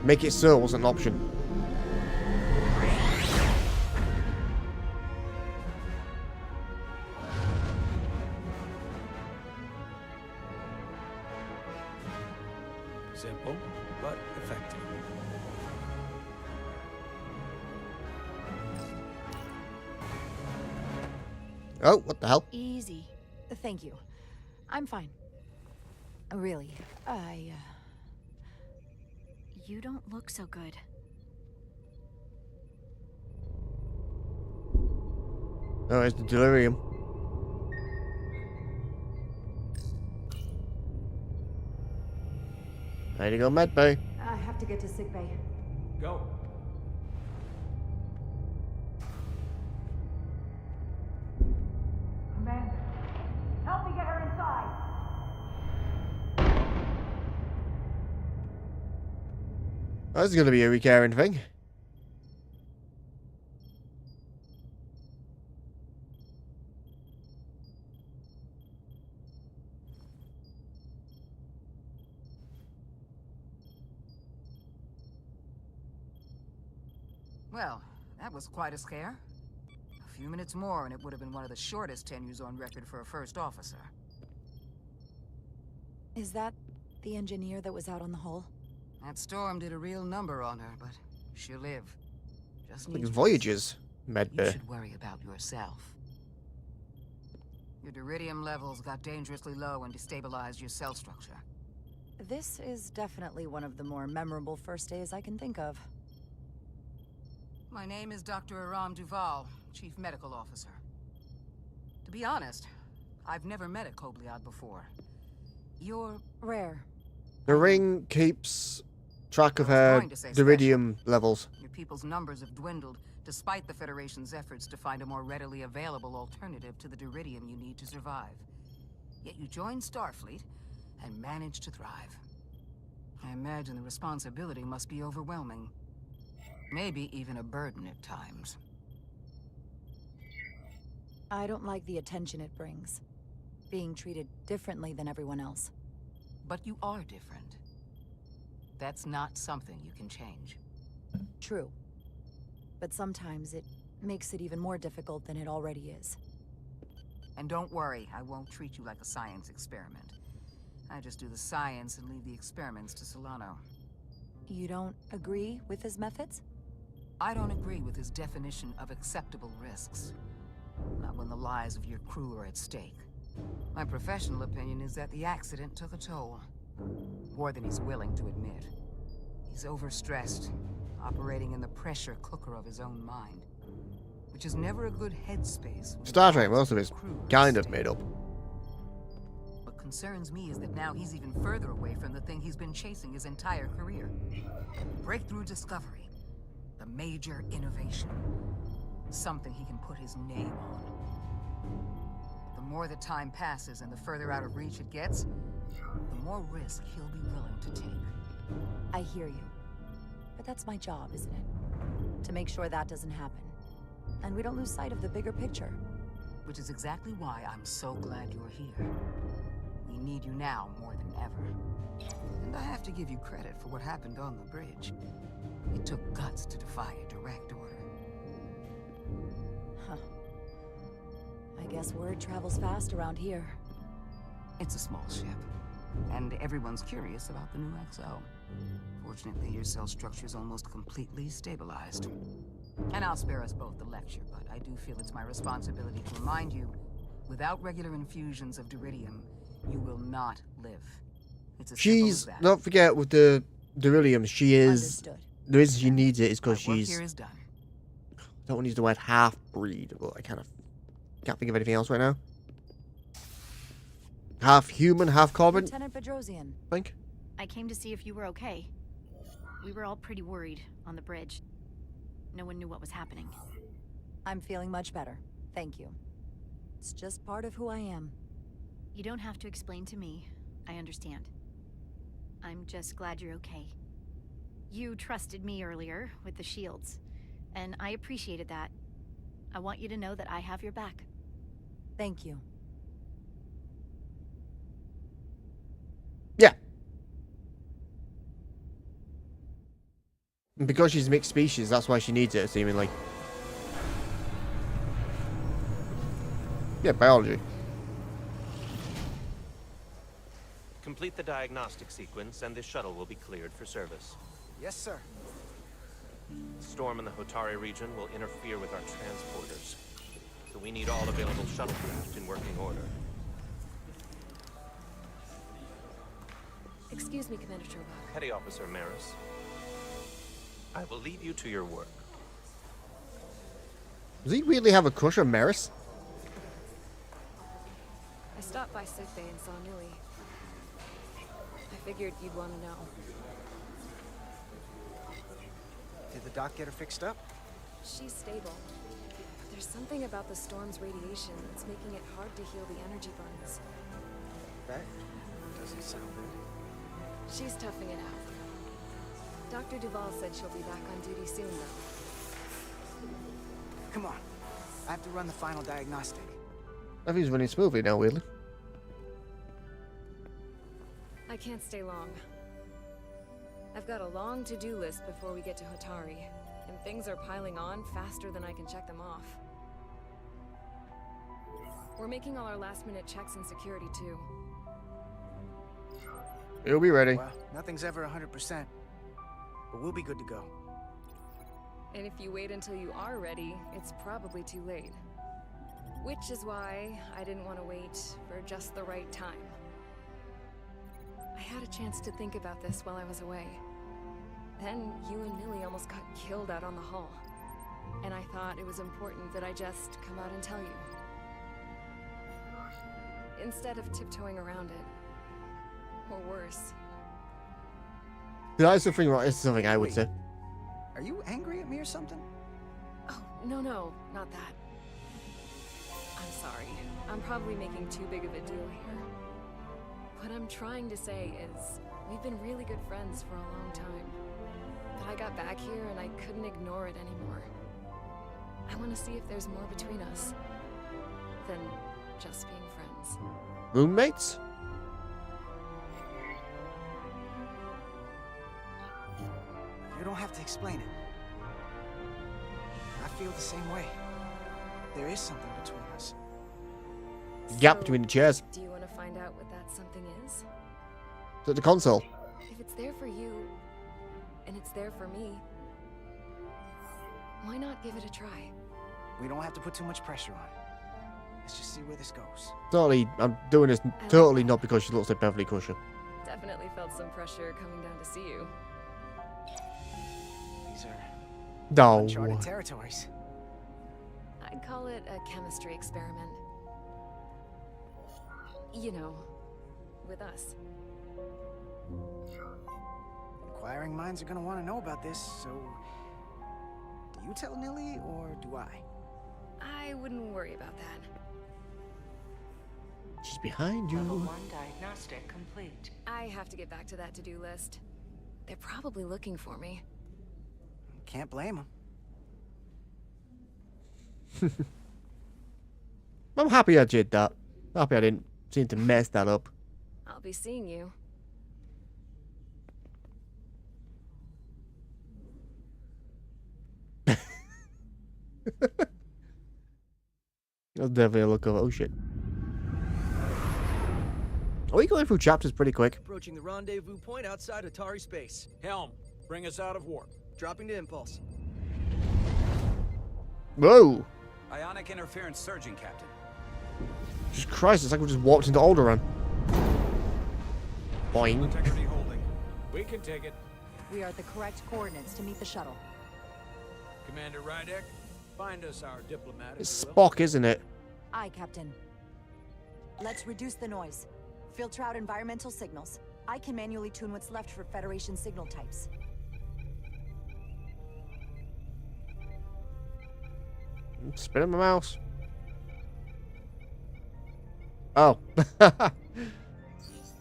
Speaker 1: Make it so wasn't an option.
Speaker 6: Simple, but effective.
Speaker 1: Oh, what the hell?
Speaker 8: Easy. Thank you. I'm fine. Really,
Speaker 16: You don't look so good.
Speaker 1: Oh, it's the delirium. Ready to go, med bay.
Speaker 8: I have to get to sickbay.
Speaker 7: Go.
Speaker 8: Commander, help me get her inside.
Speaker 1: Oh, this is going to be a recurring thing.
Speaker 20: Well, that was quite a scare. A few minutes more and it would have been one of the shortest tenures on record for a first officer.
Speaker 8: Is that the engineer that was out on the hull?
Speaker 20: That storm did a real number on her, but she'll live. Just
Speaker 1: Like
Speaker 20: needs
Speaker 1: Voyages med
Speaker 20: You
Speaker 1: bay.
Speaker 20: should worry about yourself. Your deridium levels got dangerously low and destabilized your cell structure.
Speaker 8: This is definitely one of the more memorable first days I can think of.
Speaker 20: My name is Dr. Aram Duval, Chief Medical Officer. To be honest, I've never met a Kobliad before. You're
Speaker 8: rare.
Speaker 1: The ring keeps track of
Speaker 20: I was
Speaker 1: her
Speaker 20: going to say
Speaker 1: deridium levels.
Speaker 20: Your people's numbers have dwindled, despite the Federation's efforts to find a more readily available alternative to the deridium you need to survive. Yet you joined Starfleet and managed to thrive. I imagine the responsibility must be overwhelming. Maybe even a burden at times.
Speaker 8: I don't like the attention it brings. Being treated differently than everyone else.
Speaker 20: But you are different. That's not something you can change.
Speaker 8: True. But sometimes it makes it even more difficult than it already is.
Speaker 20: And don't worry, I won't treat you like a science experiment. I just do the science and leave the experiments to Solano.
Speaker 8: You don't agree with his methods?
Speaker 20: I don't agree with his definition of acceptable risks. Not when the lives of your crew are at stake. My professional opinion is that the accident took a toll. More than he's willing to admit. He's overstressed, operating in the pressure cooker of his own mind. Which is never a good headspace.
Speaker 1: Star Trek, most of it's kind of made up.
Speaker 20: What concerns me is that now he's even further away from the thing he's been chasing his entire career. Breakthrough discovery. A major innovation. Something he can put his name on. The more the time passes and the further out of reach it gets, the more risk he'll be willing to take.
Speaker 8: I hear you. But that's my job, isn't it? To make sure that doesn't happen. And we don't lose sight of the bigger picture.
Speaker 20: Which is exactly why I'm so glad you're here. We need you now more than ever. And I have to give you credit for what happened on the bridge. It took guts to defy a direct order.
Speaker 8: Huh. I guess word travels fast around here.
Speaker 20: It's a small ship, and everyone's curious about the new XO. Fortunately, your cell structure's almost completely stabilized. And I'll spare us both the lecture, but I do feel it's my responsibility to remind you, without regular infusions of deridium, you will not live. It's as simple as that.
Speaker 1: Don't forget with the deridium, she is...
Speaker 8: Understood.
Speaker 1: The reason she needs it is because
Speaker 20: My work
Speaker 1: she's...
Speaker 20: here is done.
Speaker 1: I don't want to use the word half-breed, but I kind of can't think of anything else right now. Half human, half carbon,
Speaker 8: Lieutenant Bedrosian.
Speaker 1: I think.
Speaker 16: I came to see if you were okay. We were all pretty worried on the bridge. No one knew what was happening.
Speaker 8: I'm feeling much better. Thank you. It's just part of who I am.
Speaker 16: You don't have to explain to me. I understand. I'm just glad you're okay. You trusted me earlier with the shields, and I appreciated that. I want you to know that I have your back.
Speaker 8: Thank you.
Speaker 1: Yeah. And because she's mixed species, that's why she needs it, seemingly. Yeah, biology.
Speaker 9: Complete the diagnostic sequence, and this shuttle will be cleared for service.
Speaker 13: Yes, sir.
Speaker 9: The storm in the Hotari region will interfere with our transporters, so we need all available shuttlecraft in working order.
Speaker 15: Excuse me, Commander Chobot.
Speaker 9: Petty Officer Maris, I will leave you to your work.
Speaker 1: Does he really have a crush on Maris?
Speaker 15: I stopped by sickbay and saw Millie. I figured you'd want to know.
Speaker 13: Did the doc get her fixed up?
Speaker 15: She's stable. But there's something about the storm's radiation that's making it hard to heal the energy burns.
Speaker 13: That doesn't sound good.
Speaker 15: She's toughing it out. Dr. Duval said she'll be back on duty soon, though.
Speaker 13: Come on. I have to run the final diagnostic.
Speaker 1: Everything's running smoothly now, weirdly.
Speaker 15: I can't stay long. I've got a long to-do list before we get to Hotari, and things are piling on faster than I can check them off. We're making all our last-minute checks and security, too.
Speaker 1: You'll be ready.
Speaker 13: Well, nothing's ever 100%, but we'll be good to go.
Speaker 15: And if you wait until you are ready, it's probably too late. Which is why I didn't want to wait for just the right time. I had a chance to think about this while I was away. Then you and Millie almost got killed out on the hull. And I thought it was important that I just come out and tell you. Instead of tiptoeing around it. Or worse.
Speaker 1: That's something right. It's something I would say.
Speaker 13: Are you angry at me or something?
Speaker 15: Oh, no, not that. I'm sorry. I'm probably making too big of a deal here. What I'm trying to say is, we've been really good friends for a long time. But I got back here and I couldn't ignore it anymore. I want to see if there's more between us than just being friends.
Speaker 1: Roommates?
Speaker 13: You don't have to explain it. I feel the same way. There is something between us.
Speaker 1: Gap between the chairs.
Speaker 15: Do you want to find out what that something is?
Speaker 1: So the console.
Speaker 15: If it's there for you, and it's there for me, why not give it a try?
Speaker 13: We don't have to put too much pressure on it. Let's just see where this goes.
Speaker 1: Totally, I'm doing this totally not because she looks like Beverly Crusher.
Speaker 15: Definitely felt some pressure coming down to see you.
Speaker 13: These are
Speaker 1: No.
Speaker 13: uncharted territories.
Speaker 15: I'd call it a chemistry experiment. You know, with us.
Speaker 13: Inquiring minds are gonna want to know about this, so... Do you tell Nilly, or do I?
Speaker 15: I wouldn't worry about that.
Speaker 1: She's behind you.
Speaker 17: Level 1 diagnostic complete.
Speaker 15: I have to get back to that to-do list. They're probably looking for me.
Speaker 13: Can't blame them.
Speaker 1: I'm happy I did that. Happy I didn't seem to mess that up.
Speaker 15: I'll be seeing you.
Speaker 1: That's definitely a look of oh shit. Are we going through chapters pretty quick?
Speaker 21: Approaching the rendezvous point outside Atari space.
Speaker 6: Helm, bring us out of warp.
Speaker 21: Dropping to impulse.
Speaker 1: Whoa!
Speaker 18: Ionic interference surging, Captain.
Speaker 1: Jesus Christ, it's like we just walked into Alderaan. Boing.
Speaker 6: Integrity holding. We can take it.
Speaker 8: We are at the correct coordinates to meet the shuttle.
Speaker 6: Commander Rydek, find us our diplomat.
Speaker 1: It's Spock, isn't it?
Speaker 8: Aye, Captain. Let's reduce the noise. Filter out environmental signals. I can manually tune what's left for Federation signal types.
Speaker 1: I'm spinning my mouse. Oh. I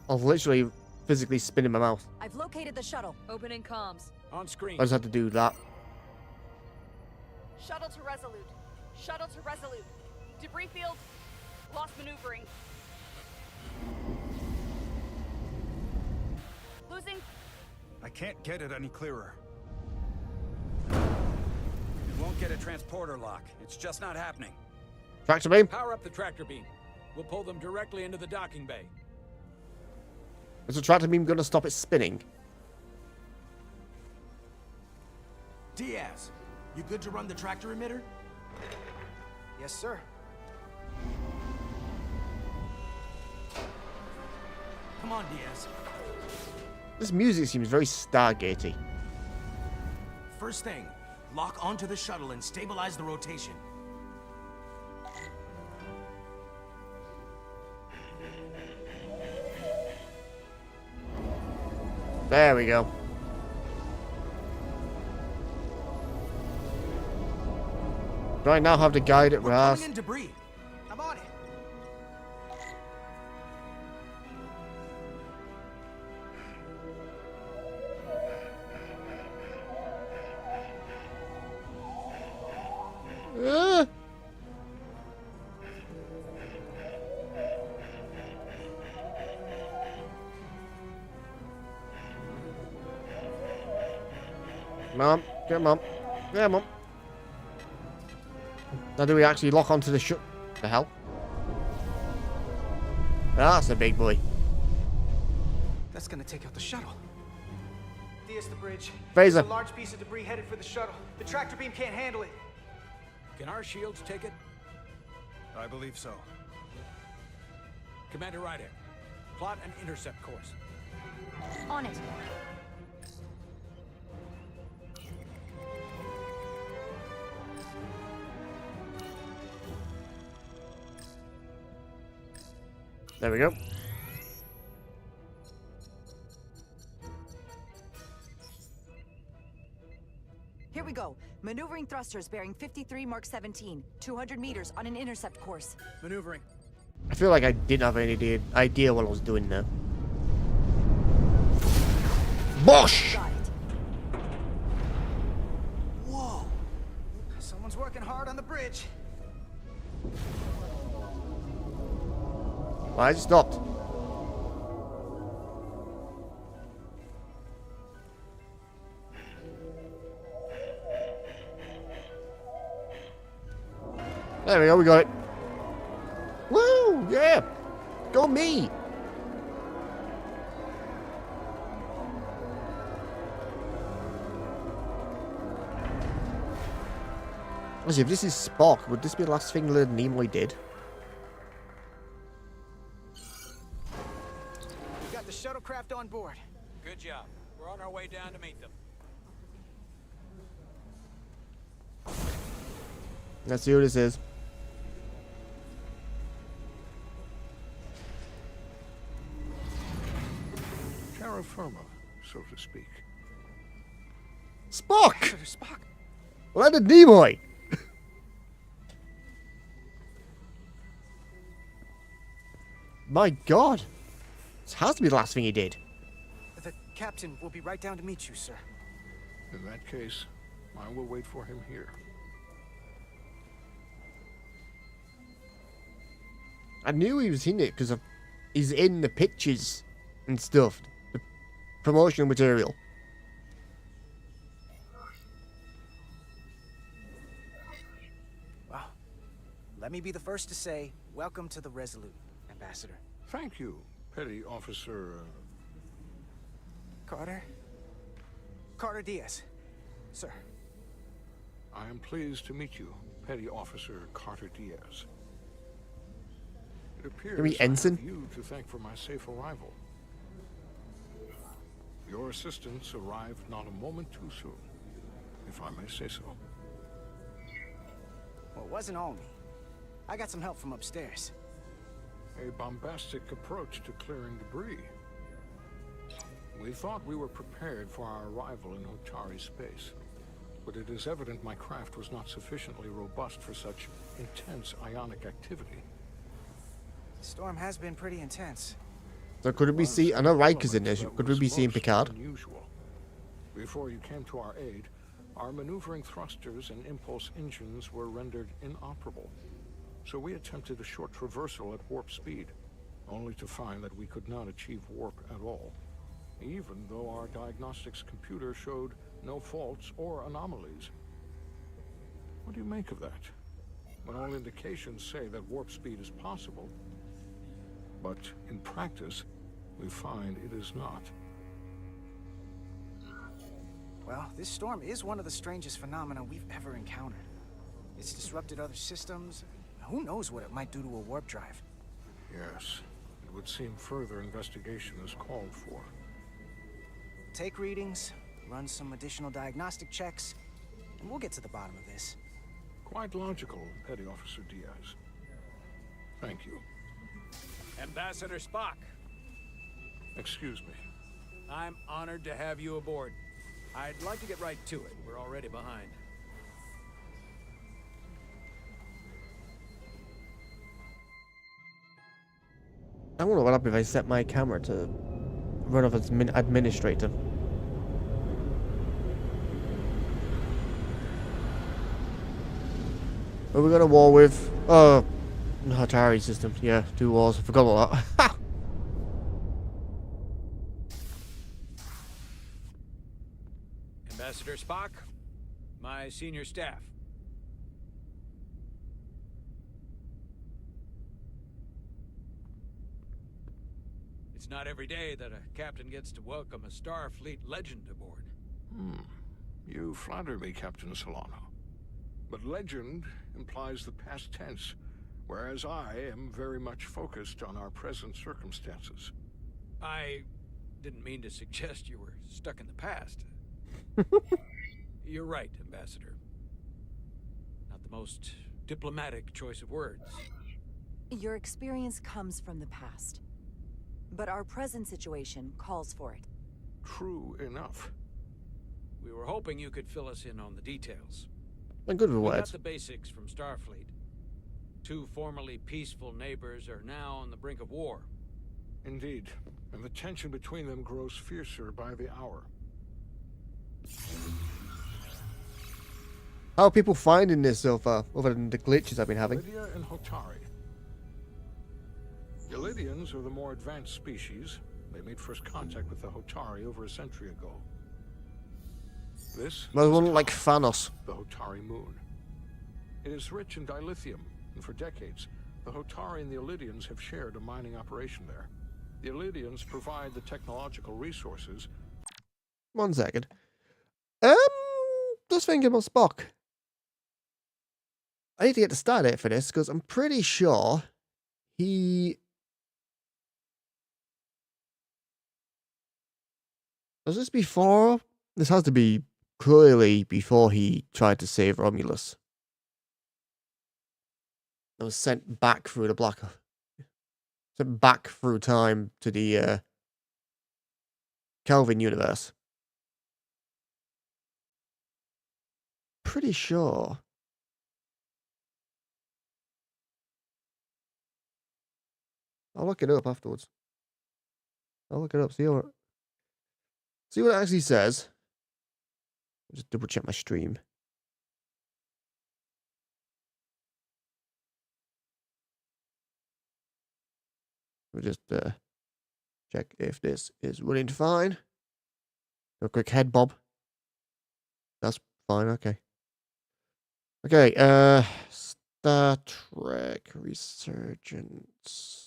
Speaker 1: was literally physically spinning my mouse.
Speaker 8: I've located the shuttle.
Speaker 15: Opening comms.
Speaker 6: On screen.
Speaker 1: I just had to do that.
Speaker 11: Shuttle to Resolute. Shuttle to Resolute. Debris field. Lost maneuvering. Losing.
Speaker 12: I can't get it any clearer.
Speaker 18: It won't get a transporter lock. It's just not happening.
Speaker 1: Tractor beam.
Speaker 6: Power up the tractor beam. We'll pull them directly into the docking bay.
Speaker 1: Is the tractor beam going to stop it spinning?
Speaker 7: Diaz, you good to run the tractor emitter?
Speaker 13: Yes, sir.
Speaker 7: Come on, Diaz.
Speaker 1: This music seems very Stargatey.
Speaker 7: First thing, lock onto the shuttle and stabilize the rotation.
Speaker 1: There we go. Do I now have to guide it, Raz?
Speaker 13: In debris. I'm on it.
Speaker 1: Mom, come on. Come on. Now do we actually lock onto the the hell? That's a big boy.
Speaker 13: That's gonna take out the shuttle. Diaz, the bridge.
Speaker 1: Phaser.
Speaker 13: There's a large piece of debris headed for the shuttle. The tractor beam can't handle it.
Speaker 6: Can our shields take it?
Speaker 12: I believe so.
Speaker 6: Commander Ryder, plot an intercept course.
Speaker 16: On it.
Speaker 1: There we go.
Speaker 8: Here we go. Maneuvering thrusters bearing 53 Mark 17. 200 meters on an intercept course.
Speaker 13: Maneuvering.
Speaker 1: I feel like I didn't have any idea what I was doing now. Bosh!
Speaker 8: Got it.
Speaker 13: Whoa. Someone's working hard on the bridge.
Speaker 1: Why it stopped? There we go, we got it. Woo! Yeah! Go me! As if this is Spock, would this be the last thing Leonard Nimoy did?
Speaker 13: We got the shuttlecraft on board.
Speaker 6: Good job. We're on our way down to meet them.
Speaker 1: Let's see who this is.
Speaker 19: Terra firma, so to speak.
Speaker 1: Spock!
Speaker 13: Spock.
Speaker 1: Leonard Nimoy! My God. This has to be the last thing he did.
Speaker 13: The captain will be right down to meet you, sir.
Speaker 19: In that case, I will wait for him here.
Speaker 1: I knew he was in it because he's in the pictures and stuff. The promotional material.
Speaker 13: Well, let me be the first to say, welcome to the Resolute, Ambassador.
Speaker 19: Thank you, Petty Officer...
Speaker 13: Carter? Carter Diaz. Sir.
Speaker 19: I am pleased to meet you, Petty Officer Carter Diaz. It appears I
Speaker 1: Ensign?
Speaker 19: have you to thank for my safe arrival. Your assistance arrived not a moment too soon, if I may say so.
Speaker 13: Well, it wasn't all me. I got some help from upstairs.
Speaker 19: A bombastic approach to clearing debris. We thought we were prepared for our arrival in Otari space, but it is evident my craft was not sufficiently robust for such intense ionic activity.
Speaker 13: The storm has been pretty intense.
Speaker 1: So could we see... I know Riker's in this. Could we be seeing Picard?
Speaker 19: Unusual. Before you came to our aid, our maneuvering thrusters and impulse engines were rendered inoperable. So we attempted a short traversal at warp speed, only to find that we could not achieve warp at all, even though our diagnostics computer showed no faults or anomalies. What do you make of that? When all indications say that warp speed is possible, but in practice, we find it is not.
Speaker 13: Well, this storm is one of the strangest phenomena we've ever encountered. It's disrupted other systems. Who knows what it might do to a warp drive?
Speaker 19: Yes, it would seem further investigation is called for.
Speaker 13: Take readings, run some additional diagnostic checks, and we'll get to the bottom of this.
Speaker 19: Quite logical, Petty Officer Diaz. Thank you.
Speaker 6: Ambassador Spock.
Speaker 19: Excuse me.
Speaker 6: I'm honored to have you aboard. I'd like to get right to it. We're already behind.
Speaker 1: I wonder what happens if I set my camera to run off as administrator. Who are we going to war with? Oh, Atari system. Yeah, 2 wars. I forgot about that.
Speaker 6: Ambassador Spock, my senior staff. It's not every day that a captain gets to welcome a Starfleet legend aboard.
Speaker 19: You flatter me, Captain Solano. But legend implies the past tense, whereas I am very much focused on our present circumstances.
Speaker 6: I didn't mean to suggest you were stuck in the past. You're right, Ambassador. Not the most diplomatic choice of words.
Speaker 8: Your experience comes from the past. But our present situation calls for it.
Speaker 19: True enough.
Speaker 6: We were hoping you could fill us in on the details.
Speaker 1: And good
Speaker 6: We got
Speaker 1: words.
Speaker 6: the basics from Starfleet. 2 formerly peaceful neighbors are now on the brink of war.
Speaker 19: Indeed, and the tension between them grows fiercer by the hour.
Speaker 1: How are people finding this so far, other than the glitches I've been having?
Speaker 19: Lydia and Hotari. The Lydians are the more advanced species. They made first contact with the Hotari over a century ago. This
Speaker 1: Well,
Speaker 19: is
Speaker 1: one like
Speaker 19: Dann,
Speaker 1: Thanos.
Speaker 19: the Hotari moon. It is rich in dilithium, and for decades, the Hotari and the Illydians have shared a mining operation there. The Illydians provide the technological resources.
Speaker 1: 1 second. Just thinking about Spock. I need to get the start date for this, because I'm pretty sure he... Was this before? This has to be clearly before he tried to save Romulus. I was sent back through the black... Sent back through time to the Kelvin universe. Pretty sure. I'll look it up afterwards. I'll look it up, see what it actually says. Just double check my stream. We'll just check if this is running fine. A quick head bob. That's fine, okay. Okay, Star Trek Resurgence.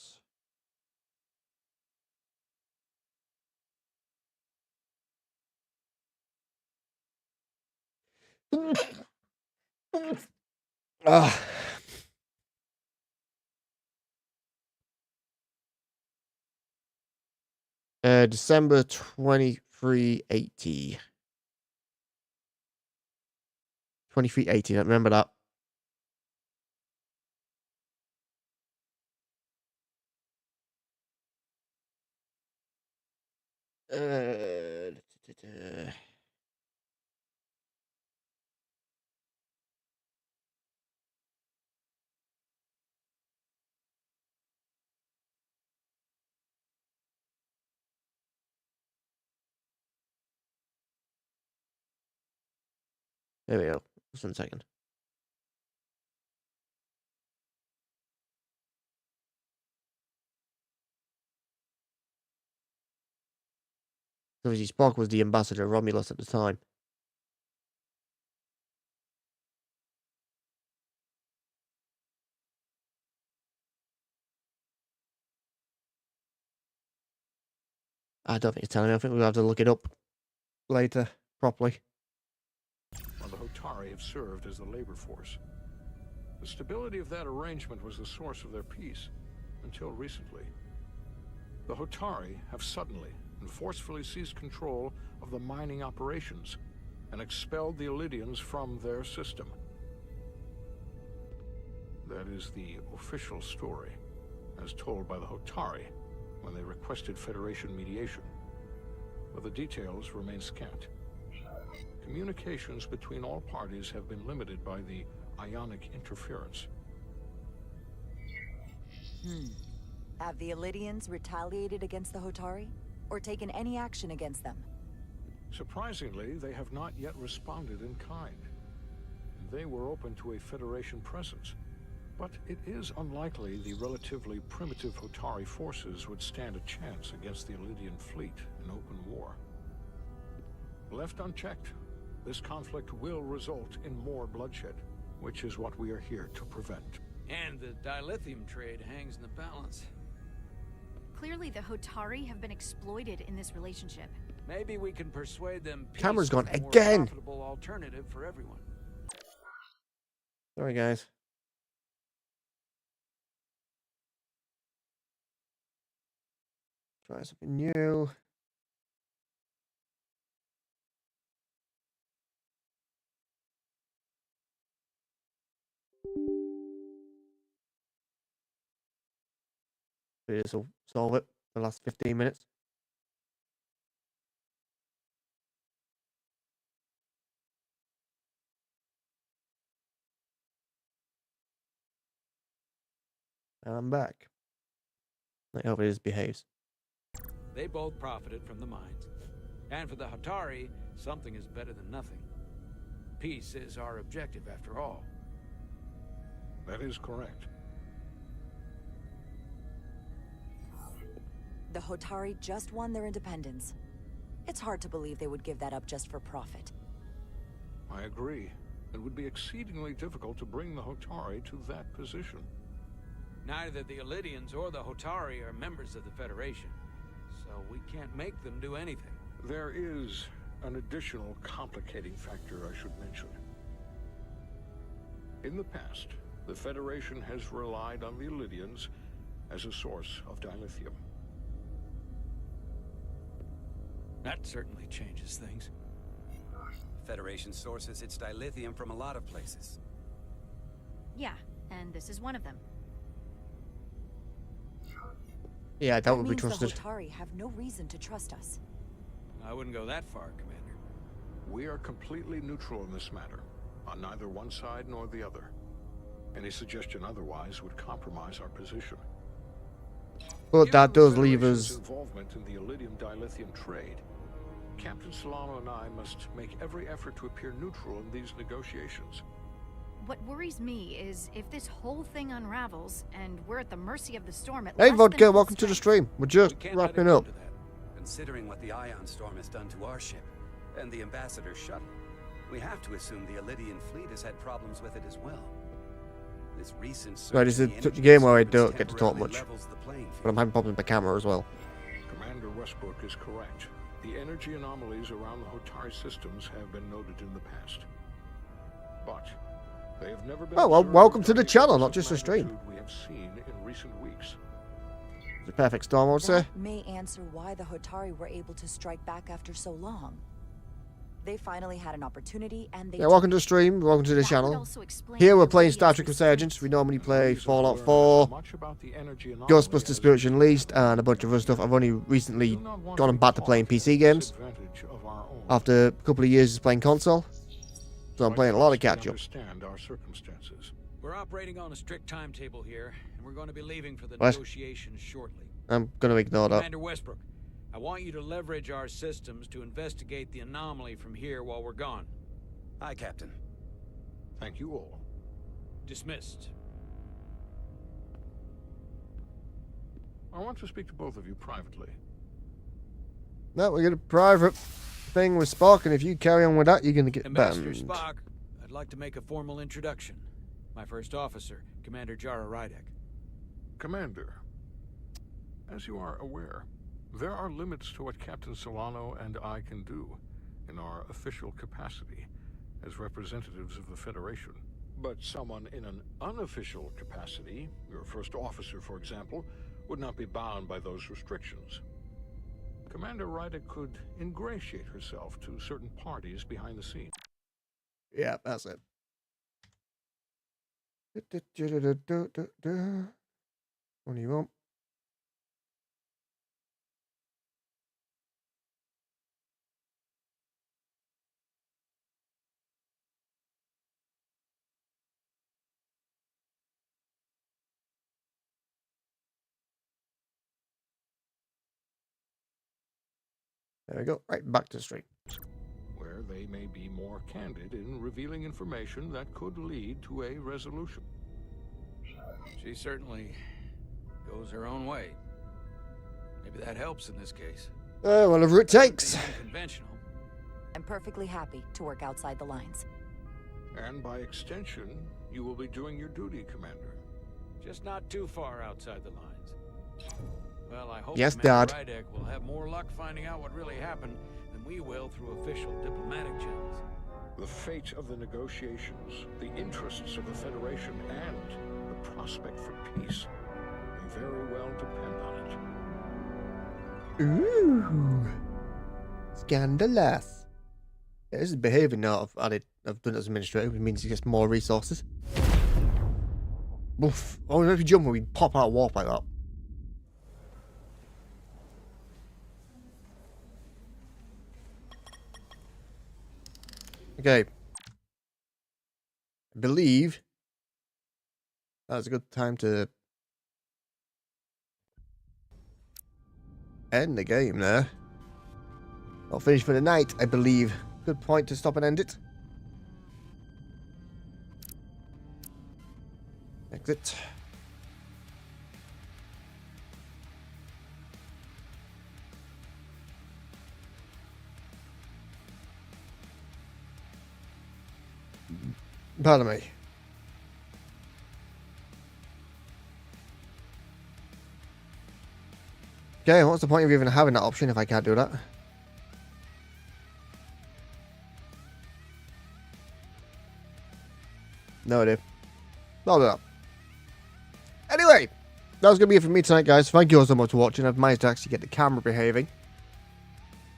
Speaker 1: Ah. December 2380. 2380, I remember that. There we go. Just 1 second. Obviously, Spock was the ambassador of Romulus at the time. I don't think it's telling me. I think we'll have to look it up later, properly.
Speaker 19: While the Hotari have served as the labor force. The stability of that arrangement was the source of their peace, until recently. The Hotari have suddenly and forcefully seized control of the mining operations and expelled the Illydians from their system. That is the official story, as told by the Hotari when they requested Federation mediation. but the details remain scant. Communications between all parties have been limited by the ionic interference.
Speaker 8: Have the Elydians retaliated against the Hotari? Or taken any action against them?
Speaker 19: Surprisingly, they have not yet responded in kind. They were open to a Federation presence, but it is unlikely the relatively primitive Hotari forces would stand a chance against the Elydian fleet in open war. Left unchecked, this conflict will result in more bloodshed, which is what we are here to prevent.
Speaker 6: And the dilithium trade hangs in the balance.
Speaker 16: Clearly, the Hotari have been exploited in this relationship.
Speaker 6: Maybe we can persuade them peace
Speaker 1: Camera's
Speaker 6: is
Speaker 1: gone
Speaker 6: a more
Speaker 1: again.
Speaker 6: profitable alternative for everyone.
Speaker 1: Sorry, guys. Try something new. This will solve it for the last 15 minutes. And I'm back. I hope it behaves.
Speaker 6: They both profited from the mines. And for the Hotari, something is better than nothing. Peace is our objective, after all.
Speaker 19: That is correct.
Speaker 8: The Hotari just won their independence. It's hard to believe they would give that up just for profit.
Speaker 19: I agree. It would be exceedingly difficult to bring the Hotari to that position.
Speaker 6: Neither the Elydians or the Hotari are members of the Federation, so we can't make them do anything.
Speaker 19: There is an additional complicating factor I should mention. In the past, the Federation has relied on the Elydians as a source of dilithium.
Speaker 6: That certainly changes things.
Speaker 18: Federation sources its dilithium from a lot of places.
Speaker 16: Yeah, and this is one of them.
Speaker 1: Yeah, that would be
Speaker 8: means
Speaker 1: trusted.
Speaker 8: The Hotari have no reason to trust us.
Speaker 6: I wouldn't go that far, Commander.
Speaker 19: We are completely neutral in this matter, on neither one side nor the other. Any suggestion otherwise would compromise our position.
Speaker 1: But that does leave us.
Speaker 19: Involvement in the Elydium dilithium trade. Captain Solano and I must make every effort to appear neutral in these negotiations.
Speaker 16: What worries me is if this whole thing unravels and we're at the mercy of the storm at
Speaker 1: Hey,
Speaker 16: less
Speaker 1: Vodka,
Speaker 16: than
Speaker 1: welcome to the stream. We're just wrapping up.
Speaker 18: Considering what the ion storm has done to our ship and the ambassador's shuttle, we have to assume the Elydian fleet has had problems with it as well. This recent surge
Speaker 1: Right, this is
Speaker 18: in
Speaker 1: a
Speaker 18: energy
Speaker 1: game where I
Speaker 18: consumption
Speaker 1: don't get to talk
Speaker 18: temporarily
Speaker 1: much.
Speaker 18: levels the playing field.
Speaker 1: But I'm having problems with my camera as well.
Speaker 19: Commander Westbrook is correct. The energy anomalies around the Hotari systems have been noted in the past. But they have never been.
Speaker 1: Oh, well,
Speaker 19: observed
Speaker 1: welcome to the
Speaker 19: with
Speaker 1: channel,
Speaker 19: the
Speaker 1: not just a stream.
Speaker 19: magnitude we have seen in recent weeks.
Speaker 1: The perfect storm, I would say.
Speaker 8: That may answer why the Hotari were able to strike back after so long. They finally had an opportunity, and they.
Speaker 1: Yeah, welcome to the stream. Welcome to the channel. Here we're playing Star Trek Resurgence. We normally play Fallout 4, Ghostbusters Spiritual Unleashed, and a bunch of other stuff. I've only recently gone back to playing PC games after a couple of years of playing console. So I'm playing a lot of catch-up.
Speaker 19: Understand our circumstances.
Speaker 6: We're operating on a strict timetable here, and we're going to be leaving for the
Speaker 1: What?
Speaker 6: negotiations shortly.
Speaker 1: I'm going to ignore that.
Speaker 6: Commander Westbrook, I want you to leverage our systems to investigate the anomaly from here while we're gone.
Speaker 18: Aye, Captain.
Speaker 19: Thank you all.
Speaker 6: Dismissed.
Speaker 19: I want to speak to both of you privately.
Speaker 1: No, we got a private thing with Spock, and if you carry on with that, you're going to get
Speaker 6: Ambassador
Speaker 1: banned.
Speaker 6: Spock, I'd like to make a formal introduction. My first officer, Commander Jara Rydek.
Speaker 19: Commander, as you are aware, there are limits to what Captain Solano and I can do in our official capacity as representatives of the Federation. But someone in an unofficial capacity, your first officer, for example, would not be bound by those restrictions. Commander Rydek could ingratiate herself to certain parties behind the scenes.
Speaker 1: Yeah, that's it. What do you want? There we go. Right, back to the stream.
Speaker 19: Where they may be more candid in revealing information that could lead to a resolution.
Speaker 6: She certainly goes her own way. Maybe that helps in this case.
Speaker 1: Whatever it takes.
Speaker 6: Conventional.
Speaker 3: I'm perfectly happy to work outside the lines.
Speaker 19: And by extension, you will be doing your duty, Commander.
Speaker 6: Just not too far outside the lines. Well, I hope
Speaker 1: Yes,
Speaker 6: Commander
Speaker 1: Dad.
Speaker 6: Rydek will have more luck finding out what really happened than we will through official diplomatic channels.
Speaker 19: The fate of the negotiations, the interests of the Federation, and the prospect for peace may very well depend on it.
Speaker 1: Ooh. Scandalous. Yeah, this is behaving now. I've done it as administrator, which means he gets more resources. Oof. Oh, if you jump when we pop out of warp like that. Okay. I believe that's a good time to end the game there. Not finished for the night, I believe. Good point to stop and end it. Exit. Pardon me. Okay, what's the point of even having that option if I can't do that? No idea. I'll do that. Anyway, that was going to be it for me tonight, guys. Thank you all so much for watching. I've managed to actually get the camera behaving.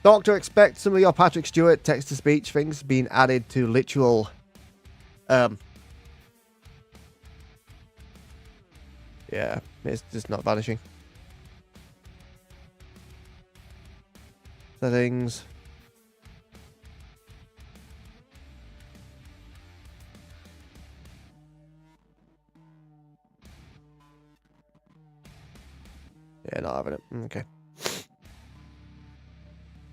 Speaker 1: Doctor, expect some of your Patrick Stewart text-to-speech things being added to literal... yeah, it's just not vanishing. Settings. Yeah, not having it. Okay.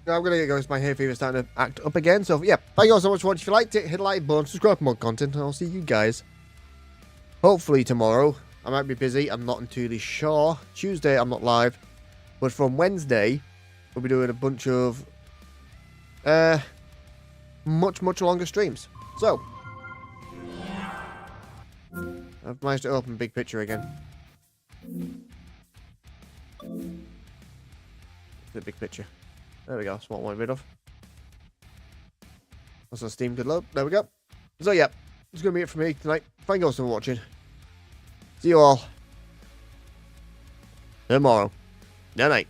Speaker 1: Now I'm going to go. My hay fever is starting to act up again. So, yeah. Thank you all so much for watching. If you liked it, hit the like button, subscribe for more content, and I'll see you guys hopefully tomorrow. I might be busy. I'm not entirely sure. Tuesday, I'm not live. But from Wednesday, we'll be doing a bunch of much longer streams. So, I've managed to open big picture again. The big picture. There we go. That's what I wanted rid of. Also, Steam could load. There we go. So, yeah. It's going to be it for me tonight. Thank you all so much for watching. See you all tomorrow. Good night.